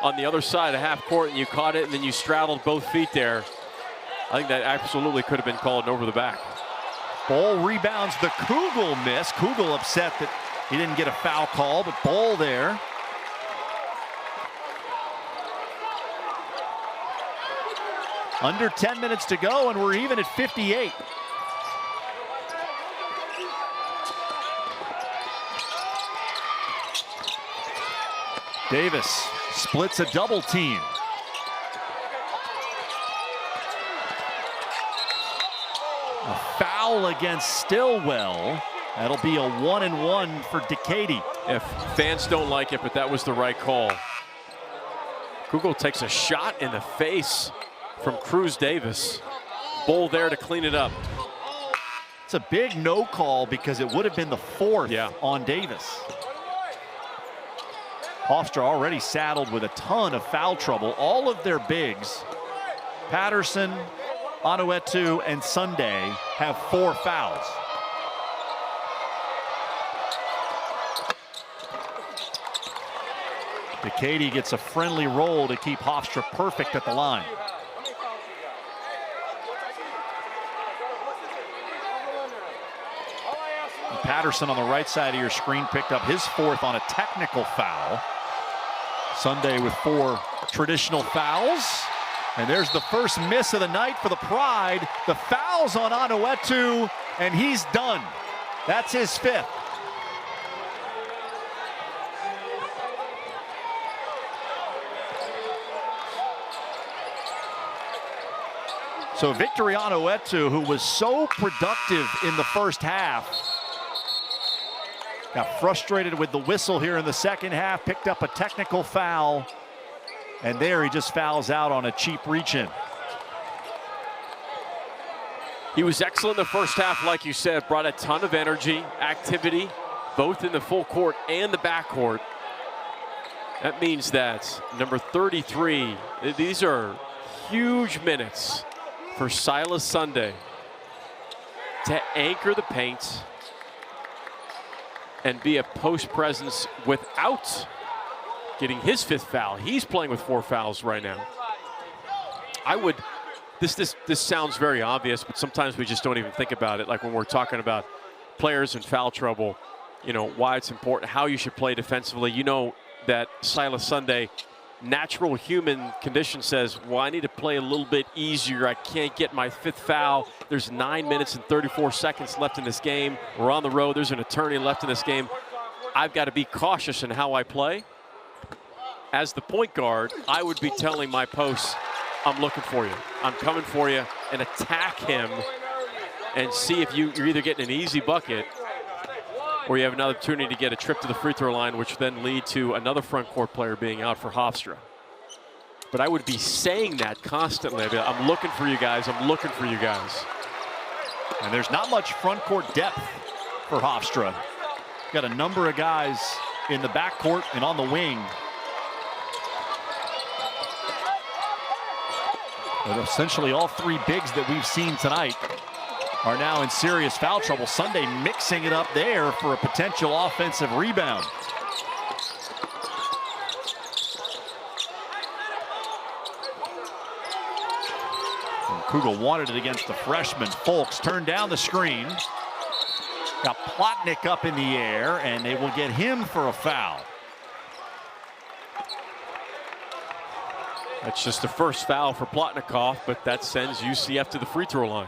on the other side of half court and you caught it and then you straddled both feet there. I think that absolutely could have been called over the back. Bol rebounds the Kugel miss. Kugel upset that he didn't get a foul call, but Bol there. Under 10 minutes to go, and we're even at 58. Davis splits a double team. A foul against Stillwell. That'll be a 1-and-1 for DeCady. If fans don't like it, but that was the right call. Kugel takes a shot in the face from Cruz Davis. Bol there to clean it up. It's a big no call because it would have been the fourth on Davis. Hofstra already saddled with a ton of foul trouble. All of their bigs, Patterson, Anuetu, and Sunday, have 4 fouls. DeCady gets a friendly roll to keep Hofstra perfect at the line. And Patterson on the right side of your screen picked up his 4th on a technical foul. Sunday with 4 traditional fouls. And there's the first miss of the night for the Pride. The foul's on Anuetu, and he's done. That's his 5th. So Victor Anuetu, who was so productive in the first half, got frustrated with the whistle here in the second half, picked up a technical foul, and there he just fouls out on a cheap reach-in. He was excellent in the first half, like you said, brought a ton of energy, activity, both in the full court and the backcourt. That means that number 33, these are huge minutes for Silas Sunday to anchor the paint and be a post presence without getting his 5th foul. He's playing with 4 fouls right now. This sounds very obvious, but sometimes we just don't even think about it. Like when we're talking about players in foul trouble, you know, why it's important, how you should play defensively. You know that Silas Sunday, natural human condition says, well, I need to play a little bit easier. I can't get my 5th foul. There's 9 minutes and 34 seconds left in this game. We're on the road. There's an attorney left in this game. I've got to be cautious in how I play. As the point guard, I would be telling my posts, I'm looking for you. I'm coming for you, and attack him and see if you're either getting an easy bucket or you have another opportunity to get a trip to the free throw line, which then lead to another front court player being out for Hofstra. But I would be saying that constantly. I'm looking for you guys. I'm looking for you guys. And there's not much front court depth for Hofstra. Got a number of guys in the backcourt and on the wing. But essentially all 3 bigs that we've seen tonight are now in serious foul trouble. Sunday mixing it up there for a potential offensive rebound. And Kugel wanted it against the freshman. Folks turned down the screen. Got Plotnick up in the air, and they will get him for a foul. That's just the first foul for Plotnikov, but that sends UCF to the free throw line.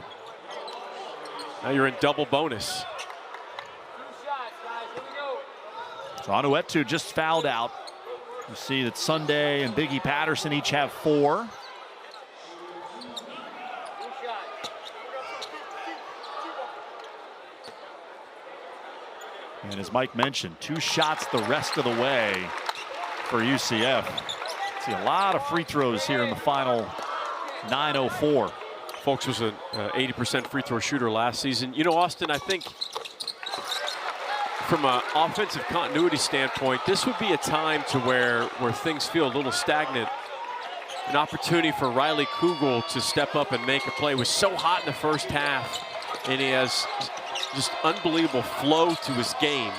Now you're in double bonus. So Anuetu just fouled out. You see that Sunday and Biggie Patterson each have 4. And as Mike mentioned, 2 shots the rest of the way for UCF. See a lot of free throws here in the final 9:04. Folks was an 80% free throw shooter last season. You know, Austin, I think from an offensive continuity standpoint, this would be a time to where things feel a little stagnant. An opportunity for Riley Kugel to step up and make a play. It was so hot in the first half, and he has just unbelievable flow to his game.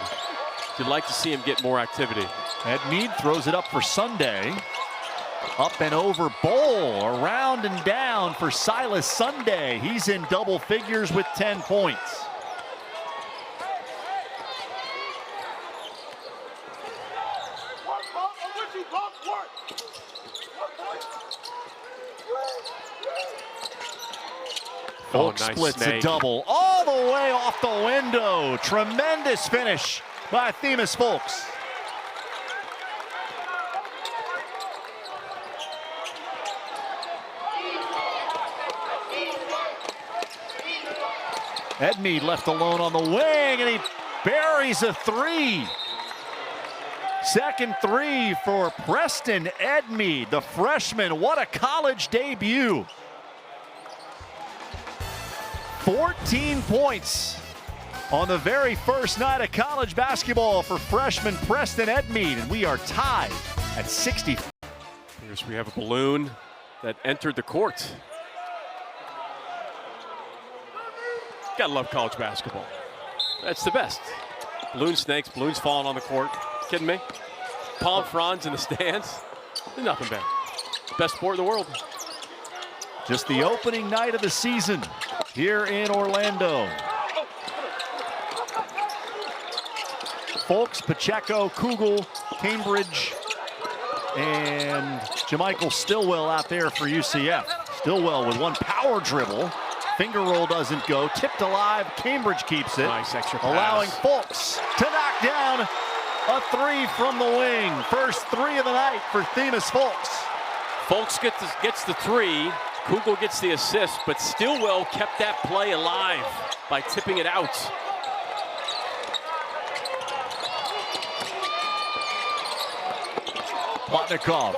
You'd like to see him get more activity. Ed Mead throws it up for Sunday. Up and over Bowl, around and down for Silas Sunday. He's in double figures with 10 points. Folks nice splits snake. a double all the way off the window. Tremendous finish by Themis Folks. Edmead left alone on the wing, and he buries a three. Second three for Preston Edmead, the freshman. What a college debut. 14 points on the very first night of college basketball for freshman Preston Edmead, and we are tied at 60. Here's we have a balloon that entered the court. Gotta love college basketball. That's the best. Balloon snakes, balloons falling on the court. Kidding me? Palm fronds in the stands. There's nothing better. Best sport in the world. Just the opening night of the season here in Orlando. Folks, Pacheco, Kugel, Cambridge, and Jamichael Stillwell out there for UCF. Stillwell with one power dribble. Finger roll doesn't go. Tipped alive. Cambridge keeps it. Nice extra pass. Allowing Folks to knock down a three from the wing. First three of the night for Themis Folks. Folks gets the three. Kugel gets the assist, but Stillwell kept that play alive by tipping it out. Plotnikov.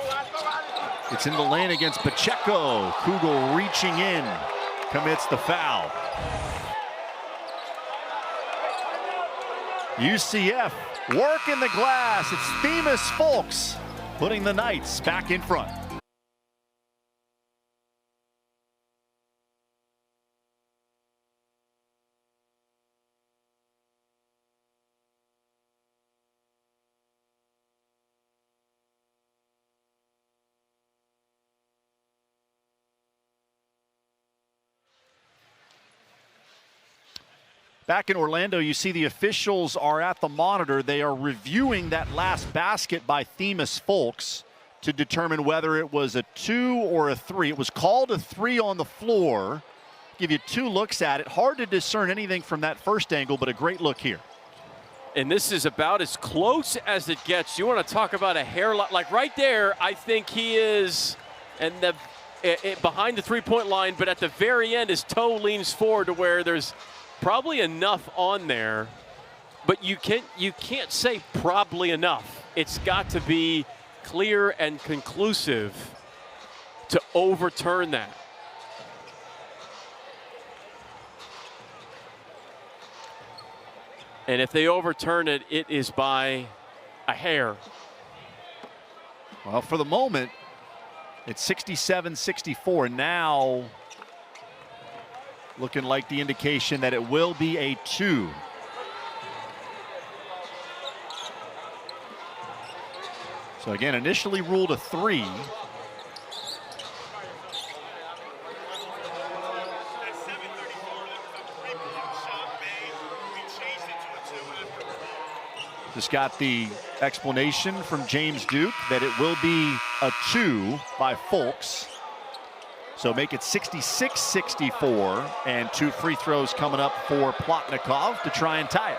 It's in the lane against Pacheco. Kugel reaching in. Commits the foul. UCF working the glass. It's Themis Folks putting the Knights back in front. Back in Orlando, you see the officials are at the monitor. They are reviewing that last basket by Themis Folks to determine whether it was a 2 or a 3. It was called a 3 on the floor. Give you 2 looks at it. Hard to discern anything from that first angle, but a great look here. And this is about as close as it gets. You want to talk about a hairline, like right there, I think he is, and behind the three-point line, but at the very end, his toe leans forward to where there's probably enough on there, but you can't say probably enough. It's got to be clear and conclusive to overturn that. And if they overturn it, it is by a hair. Well, for the moment, it's 67-64. Now, looking like the indication that it will be a 2. So again, initially ruled a 3. Just got the explanation from James Duke that it will be a 2 by Folks. So make it 66-64, and 2 free throws coming up for Plotnikov to try and tie it.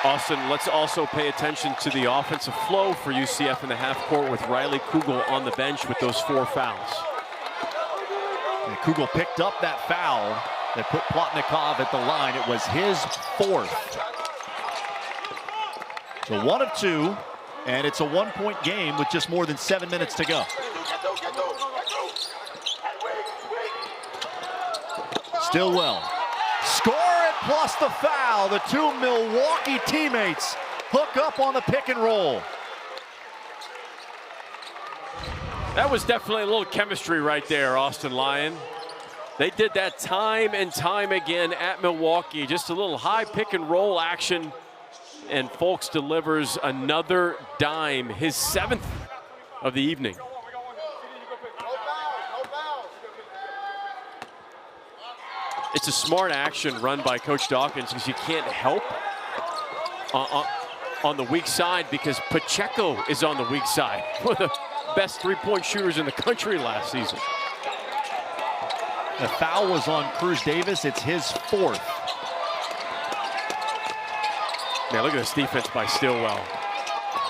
Austin, let's also pay attention to the offensive flow for UCF in the half court with Riley Kugel on the bench with those 4 fouls. And Kugel picked up that foul that put Plotnikov at the line. It was his 4th. So 1 of 2 And it's a 1-point game with just more than 7 minutes to go. Stillwell. Score it plus the foul. The two Milwaukee teammates hook up on the pick and roll. That was definitely a little chemistry right there, Austin Lyon. They did that time and time again at Milwaukee. Just a little high pick and roll action. And Folks delivers another dime, his 7th of the evening. It's a smart action run by Coach Dawkins because you can't help on the weak side because Pacheco is on the weak side. One of the best three-point shooters in the country last season. The foul was on Cruz Davis. It's his 4th. Yeah, look at this defense by Stillwell.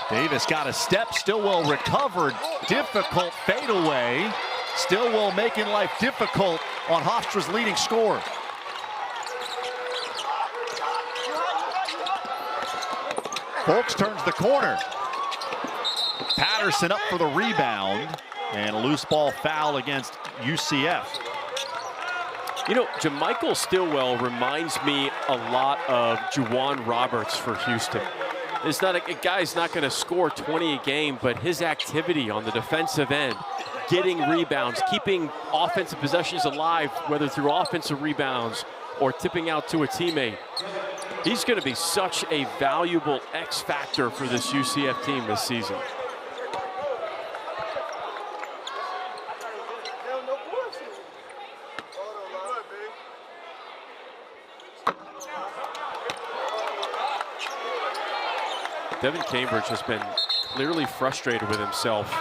Davis got a step. Stillwell recovered. Difficult fadeaway. Stillwell making life difficult on Hofstra's leading scorer. Folks turns the corner. Patterson up for the rebound. And a loose ball foul against UCF. You know, JaMychal Stillwell reminds me a lot of Juwan Roberts for Houston. It's not a guy's not going to score 20 a game, but his activity on the defensive end, getting rebounds, keeping offensive possessions alive, whether through offensive rebounds or tipping out to a teammate. He's going to be such a valuable X factor for this UCF team this season. Devin Cambridge has been clearly frustrated with himself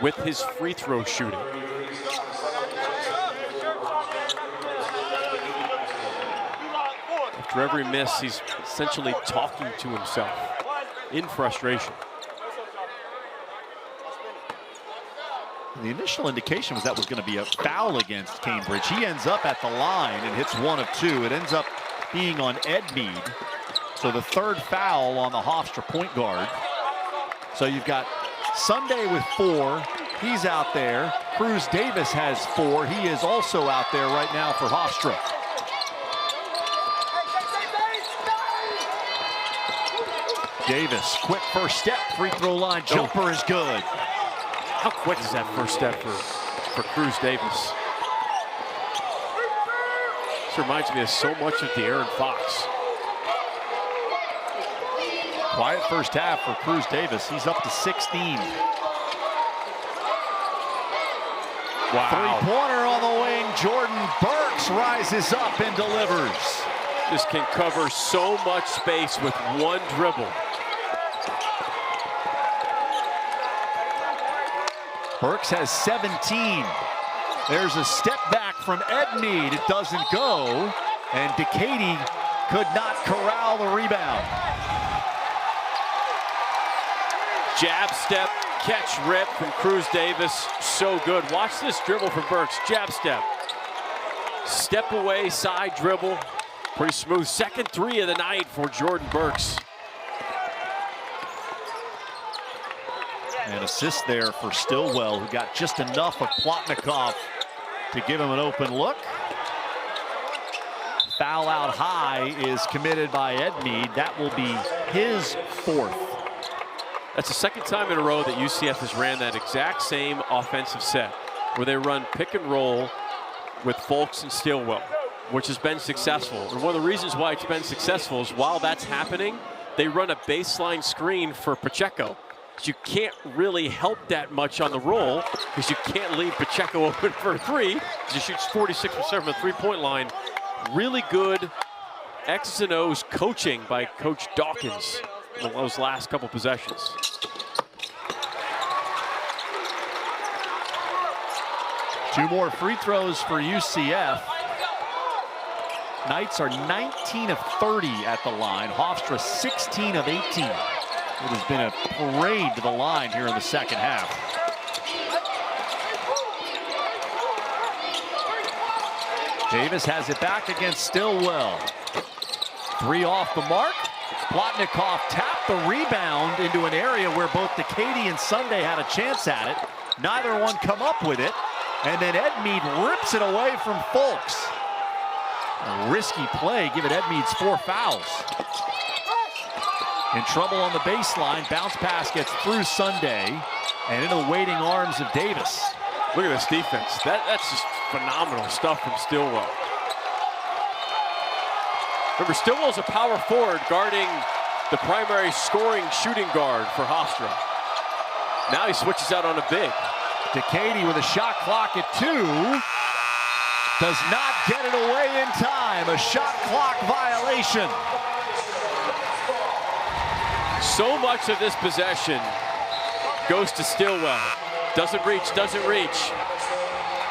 with his free throw shooting. After every miss, he's essentially talking to himself in frustration. The initial indication was that was going to be a foul against Cambridge. He ends up at the line and hits 1 of 2. It ends up being on Edmead. So the 3rd foul on the Hofstra point guard. So you've got Sunday with 4. He's out there. Cruz Davis has 4. He is also out there right now for Hofstra. Davis, quick first step, free throw line jumper is good. How quick is that first step for Cruz Davis? This reminds me of so much of De'Aaron Fox. Quiet first half for Cruz Davis. He's up to 16. Wow. Three-pointer on the wing. Jordan Burks rises up and delivers. Just can cover so much space with one dribble. Burks has 17. There's a step back from Edmead. It doesn't go. And Decatur could not corral the rebound. Jab step, catch rip from Cruz Davis. So good. Watch this dribble from Burks. Jab step. Step away, side dribble. Pretty smooth. Second 3 of the night for Jordan Burks. And assist there for Stillwell, who got just enough of Plotnikov to give him an open look. Foul out high is committed by Edmead. That will be his 4th. That's the second time in a row that UCF has ran that exact same offensive set, where they run pick and roll with Folks and Stillwell, which has been successful. And one of the reasons why it's been successful is while that's happening, they run a baseline screen for Pacheco. You can't really help that much on the roll because you can't leave Pacheco open for a 3 because he shoots 46% from the three-point line. Really good X's and O's coaching by Coach Dawkins in those last couple possessions. Two more free throws for UCF. Knights are 19 of 30 at the line. Hofstra 16 of 18. It has been a parade to the line here in the second half. Davis has it back against Stillwell. 3 off the mark. Plotnikov tapped the rebound into an area where both DeCady and Sunday had a chance at it. Neither one come up with it. And then Edmead rips it away from Fulks. A risky play, given Edmead's 4 fouls. In trouble on the baseline, bounce pass gets through Sunday and into the waiting arms of Davis. Look at this defense. That's just phenomenal stuff from Stillwell. Remember, Stillwell's a power forward guarding the primary scoring shooting guard for Hofstra. Now he switches out on a big. DeCady with a shot clock at 2. Does not get it away in time. A shot clock violation. So much of this possession goes to Stillwell. Doesn't reach, doesn't reach.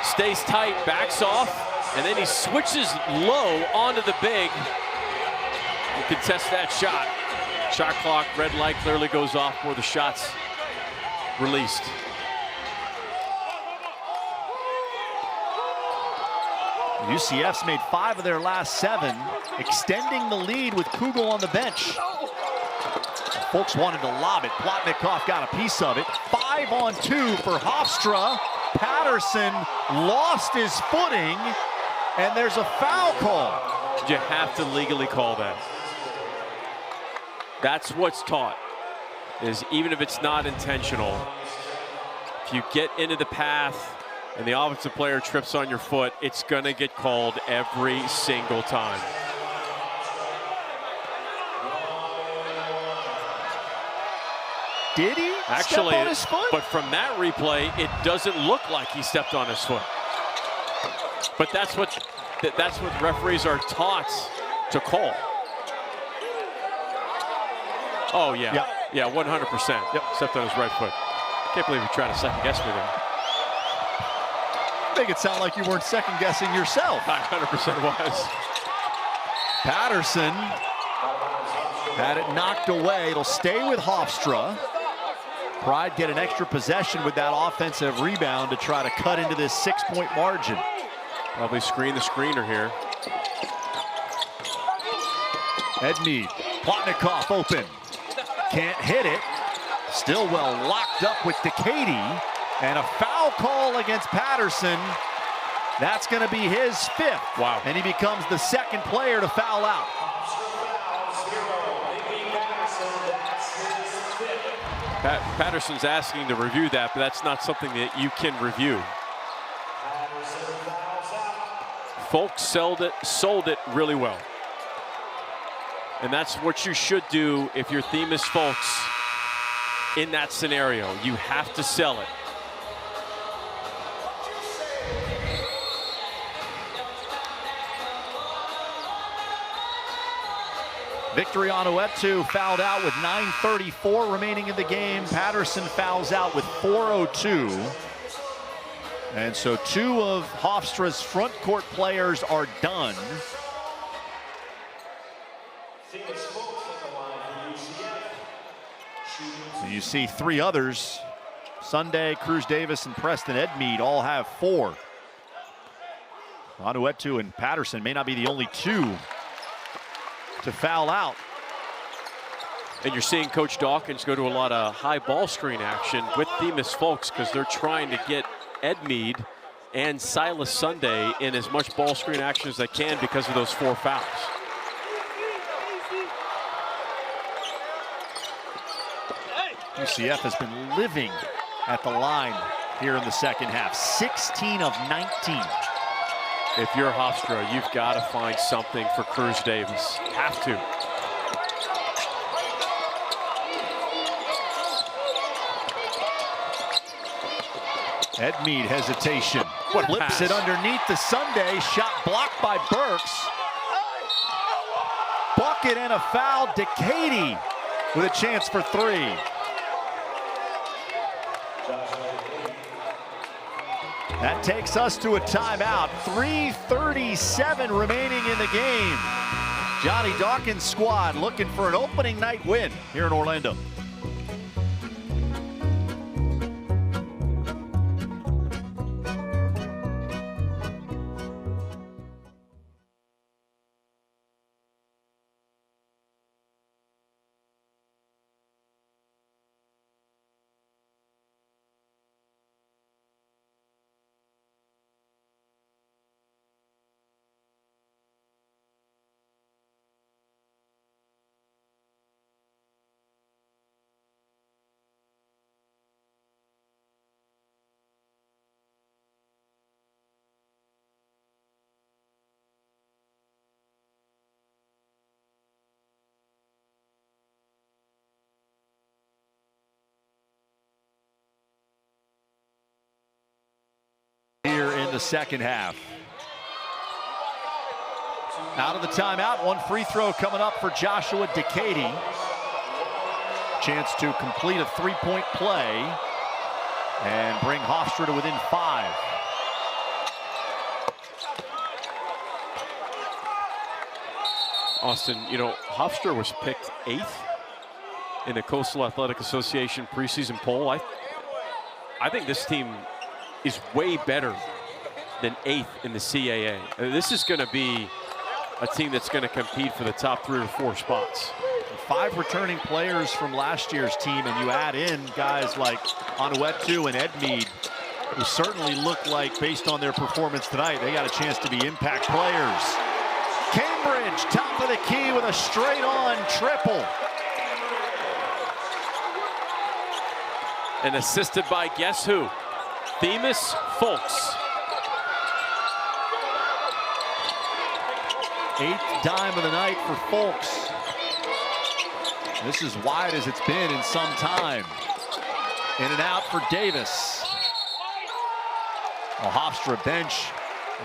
Stays tight, backs off, and then he switches low onto the big. You contest that shot. Shot clock, red light clearly goes off where the shot's released. UCF's made 5 of their last 7, extending the lead with Kugel on the bench. Folks wanted to lob it. Plotnikov got a piece of it. 5 on 2 for Hofstra. Patterson lost his footing, and there's a foul call. You have to legally call that. That's what's taught, is even if it's not intentional, if you get into the path and the offensive player trips on your foot, it's gonna get called every single time. Did he actually step on his foot? But from that replay, it doesn't look like he stepped on his foot. But that's what referees are taught to call. Oh yeah, yeah, 100%. Yep, stepped on his right foot. Can't believe you tried to second guess me there. Make it sound like you weren't second guessing yourself. 100% was. Patterson had it knocked away. It'll stay with Hofstra. Pride get an extra possession with that offensive rebound to try to cut into this 6-point margin. Probably screen the screener here. Edmead, Plotnikov open. Can't hit it. Stillwell locked up with DeCady. And a foul call against Patterson. That's going to be his 5th. Wow. And he becomes the 2nd player to foul out. Patterson's asking to review that, but that's not something that you can review. Folks sold it really well. And that's what you should do if your theme is Folks in that scenario. You have to sell it. Victory on Oetu fouled out with 9:34 remaining in the game. Patterson fouls out with 4:02. And so 2 of Hofstra's front court players are done. So you see 3 others. Sunday, Cruz Davis, and Preston Edmead all have 4. Oetu and Patterson may not be the only 2 to foul out. And you're seeing Coach Dawkins go to a lot of high ball screen action with Themis Folks because they're trying to get Edmead and Silas Sunday in as much ball screen action as they can because of those 4 fouls. UCF has been living at the line here in the second half. 16 of 19. If you're Hofstra, you've got to find something for Cruz Davis. Have to. Edmead hesitation. What flips pass. It underneath the Sunday. Shot blocked by Burks. Bucket and a foul. DeCady with a chance for 3. That takes us to a timeout. 3:37 remaining in the game. Johnny Dawkins' squad looking for an opening night win here in Orlando. the second half. Out of the timeout, one free throw coming up for Joshua Decady. Chance to complete a three-point play and bring Hofstra to within 5. Austin, you know, Hofstra was picked 8th in the Coastal Athletic Association preseason poll. I think this team is way better than 8th in the CAA. This is going to be a team that's going to compete for the top 3 or 4 spots. 5 returning players from last year's team, and you add in guys like Anuetu and Edmead, who certainly look like, based on their performance tonight, they got a chance to be impact players. Cambridge, top of the key with a straight-on triple. And assisted by guess who? Themis Folks. 8th dime of the night for Folks. This is wide as it's been in some time. In and out for Davis. A Hofstra bench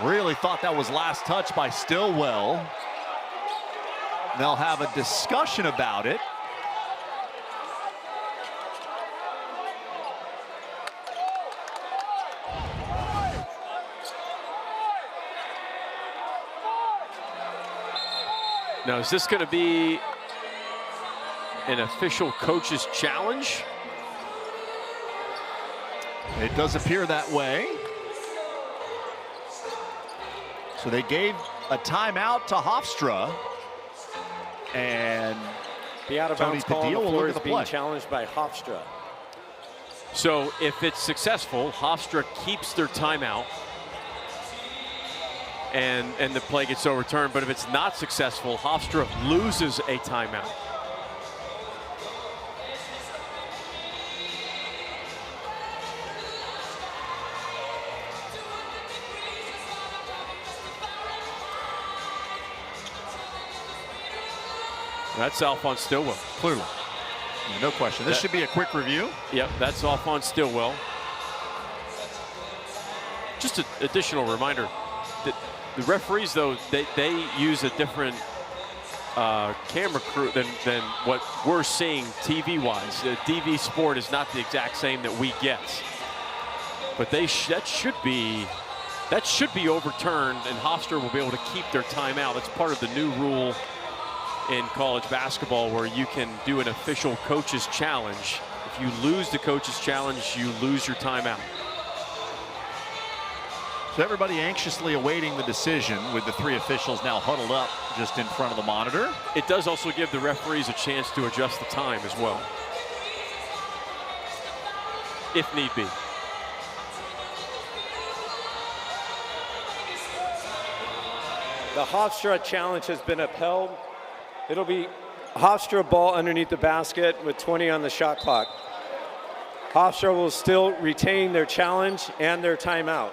really thought that was last touch by Stillwell. They'll have a discussion about it. Now, is this going to be an official coach's challenge? It does appear that way. So they gave a timeout to Hofstra, and the out-of-bounds call on the floor is being play. challenged by Hofstra. So if it's successful, Hofstra keeps their timeout, and the play gets overturned. But if it's not successful, Hofstra loses a timeout. That's Alphonse Stillwell. Clearly. No question. This should be a quick review. Yep, that's Alphonse Stillwell. Just an additional reminder that the referees, though, they use a different camera crew than what we're seeing TV-wise. The DV Sport is not the exact same that we get. But that should be overturned, and Hofstra will be able to keep their timeout. That's part of the new rule in college basketball, where you can do an official coach's challenge. If you lose the coach's challenge, you lose your timeout. So everybody anxiously awaiting the decision, with the 3 officials now huddled up just in front of the monitor. It does also give the referees a chance to adjust the time as well, if need be. The Hofstra challenge has been upheld. It'll be Hofstra ball underneath the basket with 20 on the shot clock. Hofstra will still retain their challenge and their timeout.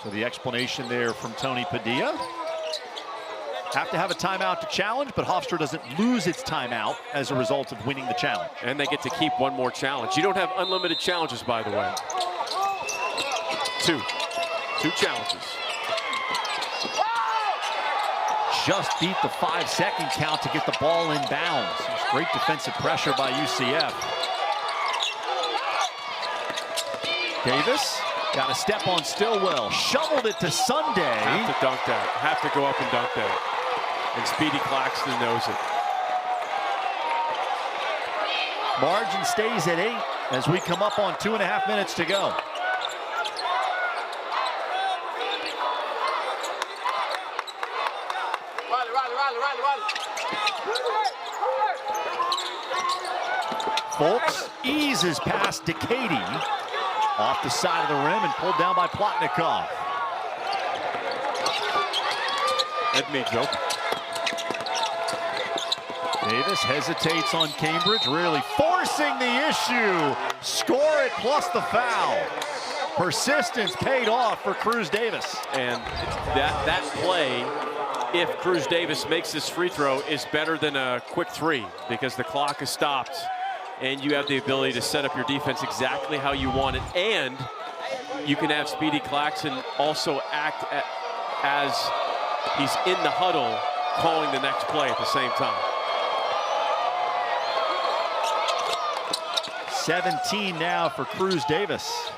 So the explanation there from Tony Padilla. Have to have a timeout to challenge, but Hofstra doesn't lose its timeout as a result of winning the challenge. And they get to keep one more challenge. You don't have unlimited challenges, by the way. 2 challenges. Just beat the 5-second count to get the ball in bounds. Great defensive pressure by UCF. Davis got a step on Stillwell, shoveled it to Sunday. Have to dunk that. Have to go up and dunk that. And Speedy Claxton knows it. Margin stays at 8 as we come up on 2.5 minutes to go. Folks eases past Decady off the side of the rim and pulled down by Plotnikov. Edmead's open. Davis hesitates on Cambridge, really forcing the issue. Score it plus the foul. Persistence paid off for Cruz Davis. And that play, if Cruz Davis makes this free throw, is better than a quick 3, because the clock is stopped and you have the ability to set up your defense exactly how you want it. And you can have Speedy Claxton also act as he's in the huddle calling the next play at the same time. 17 now for Cruz Davis.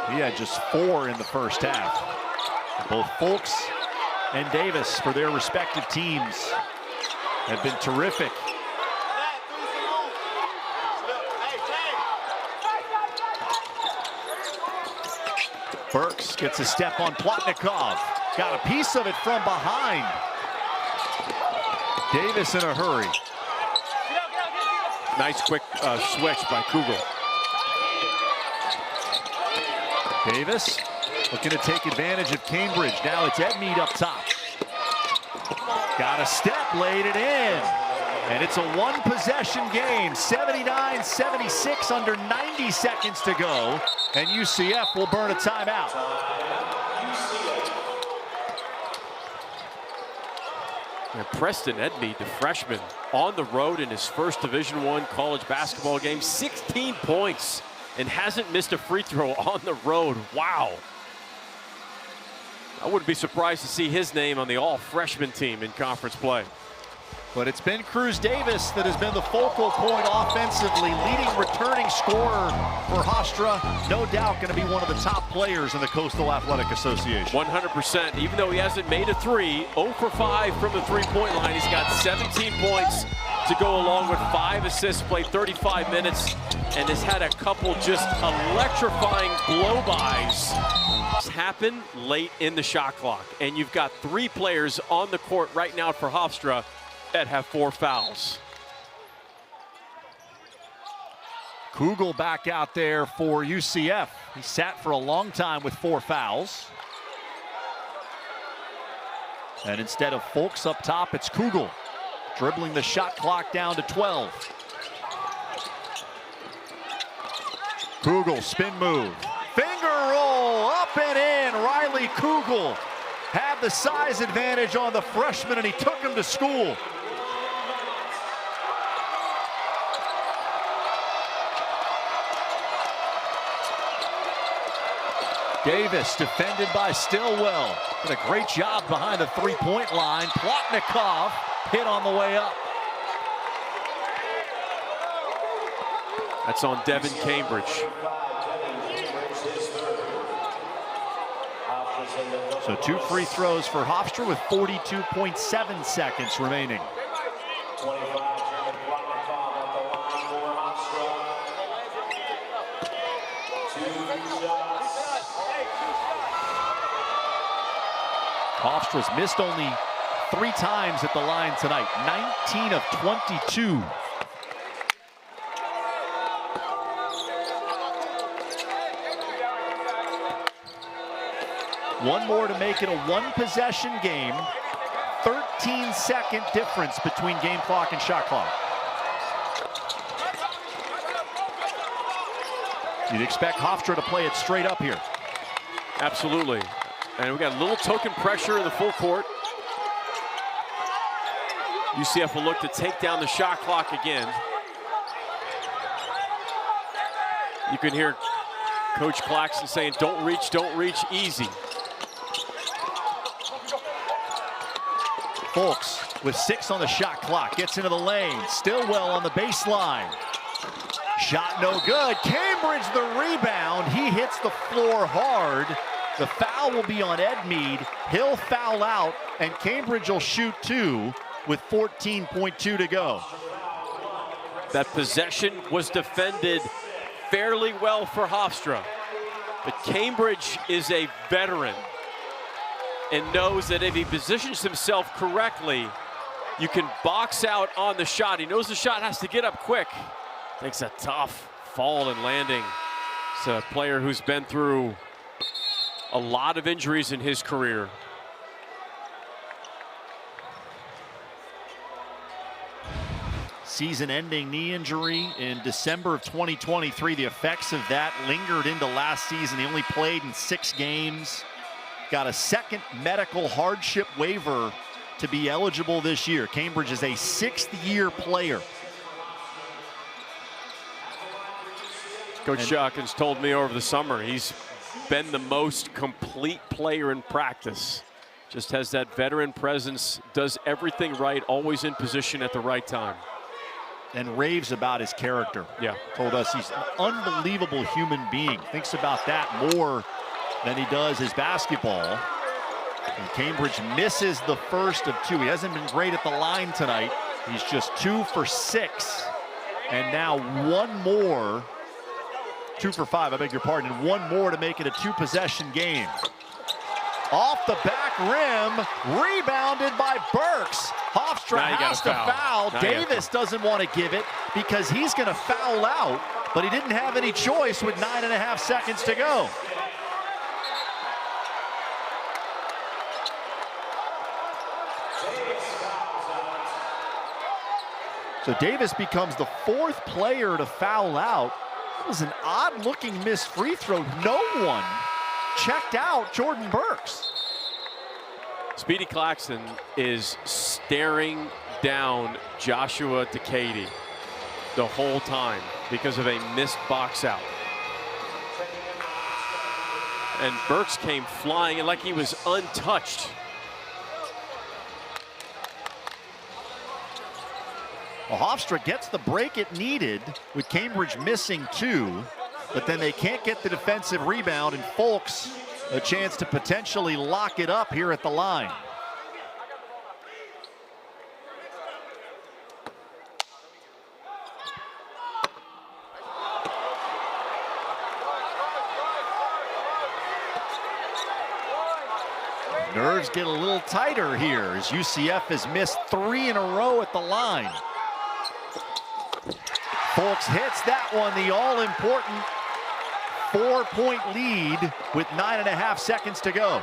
He had just 4 in the first half. Both Folks and Davis, for their respective teams, have been terrific. Burks gets a step on Plotnikov. Got a piece of it from behind. Davis in a hurry. Nice quick switch by Kugel. Davis looking to take advantage of Cambridge. Now it's Edmead up top. Got a step, laid it in. And it's a one-possession game. 79-76, under 90 seconds to go. And UCF will burn a timeout. And Preston Edmead, the freshman, on the road in his first Division I college basketball game. 16 points and hasn't missed a free throw on the road. Wow. I wouldn't be surprised to see his name on the all-freshman team in conference play. But it's been Cruz Davis that has been the focal point offensively, leading returning scorer for Hofstra. No doubt going to be one of the top players in the Coastal Athletic Association. 100%. Even though he hasn't made a 3, 0 for 5 from the three-point line. He's got 17 points to go along with 5 assists, played 35 minutes, and has had a couple just electrifying blow-bys happen late in the shot clock. And you've got 3 players on the court right now for Hofstra that have 4 fouls. Kugel back out there for UCF. He sat for a long time with 4 fouls. And instead of Folks up top, it's Kugel dribbling the shot clock down to 12. Kugel, spin move. Finger roll, up and in. Riley Kugel had the size advantage on the freshman, and he took him to school. Davis defended by Stillwell. Did a great job behind the three-point line. Plotnikov hit on the way up. That's on Devin Cambridge. So 2 free throws for Hofstra with 42.7 seconds remaining. 25, Plotnikov at the line for Hofstra. 2 shots. Hofstra's missed only 3 times at the line tonight. 19 of 22. One more to make it a one-possession game. 13-second difference between game clock and shot clock. You'd expect Hofstra to play it straight up here. Absolutely. And we got a little token pressure in the full court. UCF will look to take down the shot clock again. You can hear Coach Claxton saying, don't reach, easy. Folks with 6 on the shot clock, gets into the lane. Stillwell on the baseline. Shot no good. Cambridge the rebound. He hits the floor hard. The foul will be on Edmead. He'll foul out, and Cambridge will shoot 2 with 14.2 to go. That possession was defended fairly well for Hofstra. But Cambridge is a veteran and knows that if he positions himself correctly, you can box out on the shot. He knows the shot has to get up quick. Takes a tough fall and landing. It's a player who's been through a lot of injuries in his career. Season-ending knee injury in December of 2023. The effects of that lingered into last season. He only played in 6 games. Got a second medical hardship waiver to be eligible this year. Cambridge is a 6th-year player. Coach Dawkins told me over the summer he's been the most complete player in practice. Just has that veteran presence, does everything right, always in position at the right time. And raves about his character. Yeah. Told us he's an unbelievable human being. Thinks about that more than he does his basketball. And Cambridge misses the first of two. He hasn't been great at the line tonight. He's just 2 for 6. And now one more. 2 for 5, I beg your pardon. And one more to make it a 2-possession game. Off the back rim, rebounded by Burks. Hofstra has to foul. Davis doesn't want to give it because he's going to foul out, but he didn't have any choice with 9.5 seconds to go. So Davis becomes the 4th player to foul out. It was an odd-looking missed free throw. No one checked out Jordan Burks. Speedy Claxton is staring down Joshua Takady the whole time because of a missed box out. And Burks came flying and like he was untouched. Well, Hofstra gets the break it needed with Cambridge missing 2, but then they can't get the defensive rebound, and Folks a chance to potentially lock it up here at the line. Nerves get a little tighter here as UCF has missed 3 in a row at the line. Folks hits that one, the all-important 4-point lead with 9.5 seconds to go.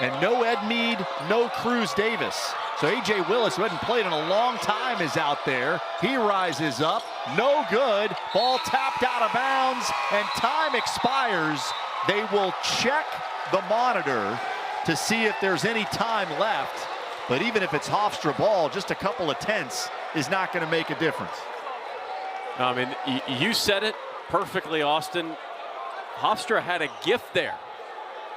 And no Edmead, no Cruz Davis. So A.J. Willis, who hadn't played in a long time, is out there. He rises up, no good. Ball tapped out of bounds, and time expires. They will check the monitor to see if there's any time left. But even if it's Hofstra ball, just a couple of tenths is not going to make a difference. I mean, you said it perfectly, Austin. Hofstra had a gift there.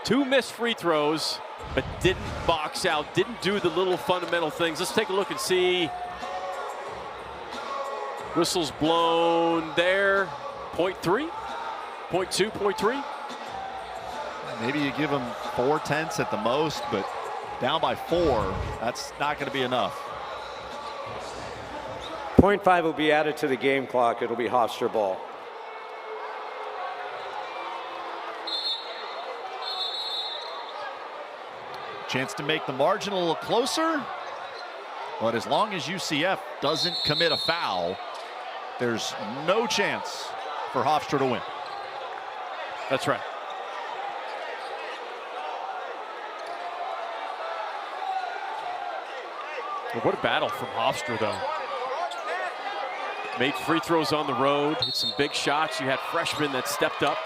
2 missed free throws, but didn't box out, didn't do the little fundamental things. Let's take a look and see. Whistles blown there. 0.3, 0.2, 0.3. Maybe you give them 4 tenths at the most, but down by 4, that's not going to be enough. 0.5 will be added to the game clock. It'll be Hofstra ball. Chance to make the margin a little closer, but as long as UCF doesn't commit a foul, there's no chance for Hofstra to win. That's right. Well, what a battle from Hofstra, though. Made free throws on the road, hit some big shots. You had freshmen that stepped up.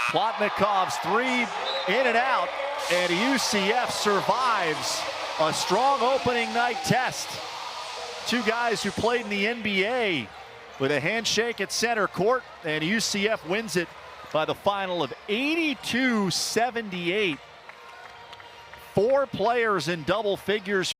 Plotnikov's 3 in and out, and UCF survives a strong opening night test. 2 guys who played in the NBA with a handshake at center court, and UCF wins it by the final of 82-78. 4 players in double figures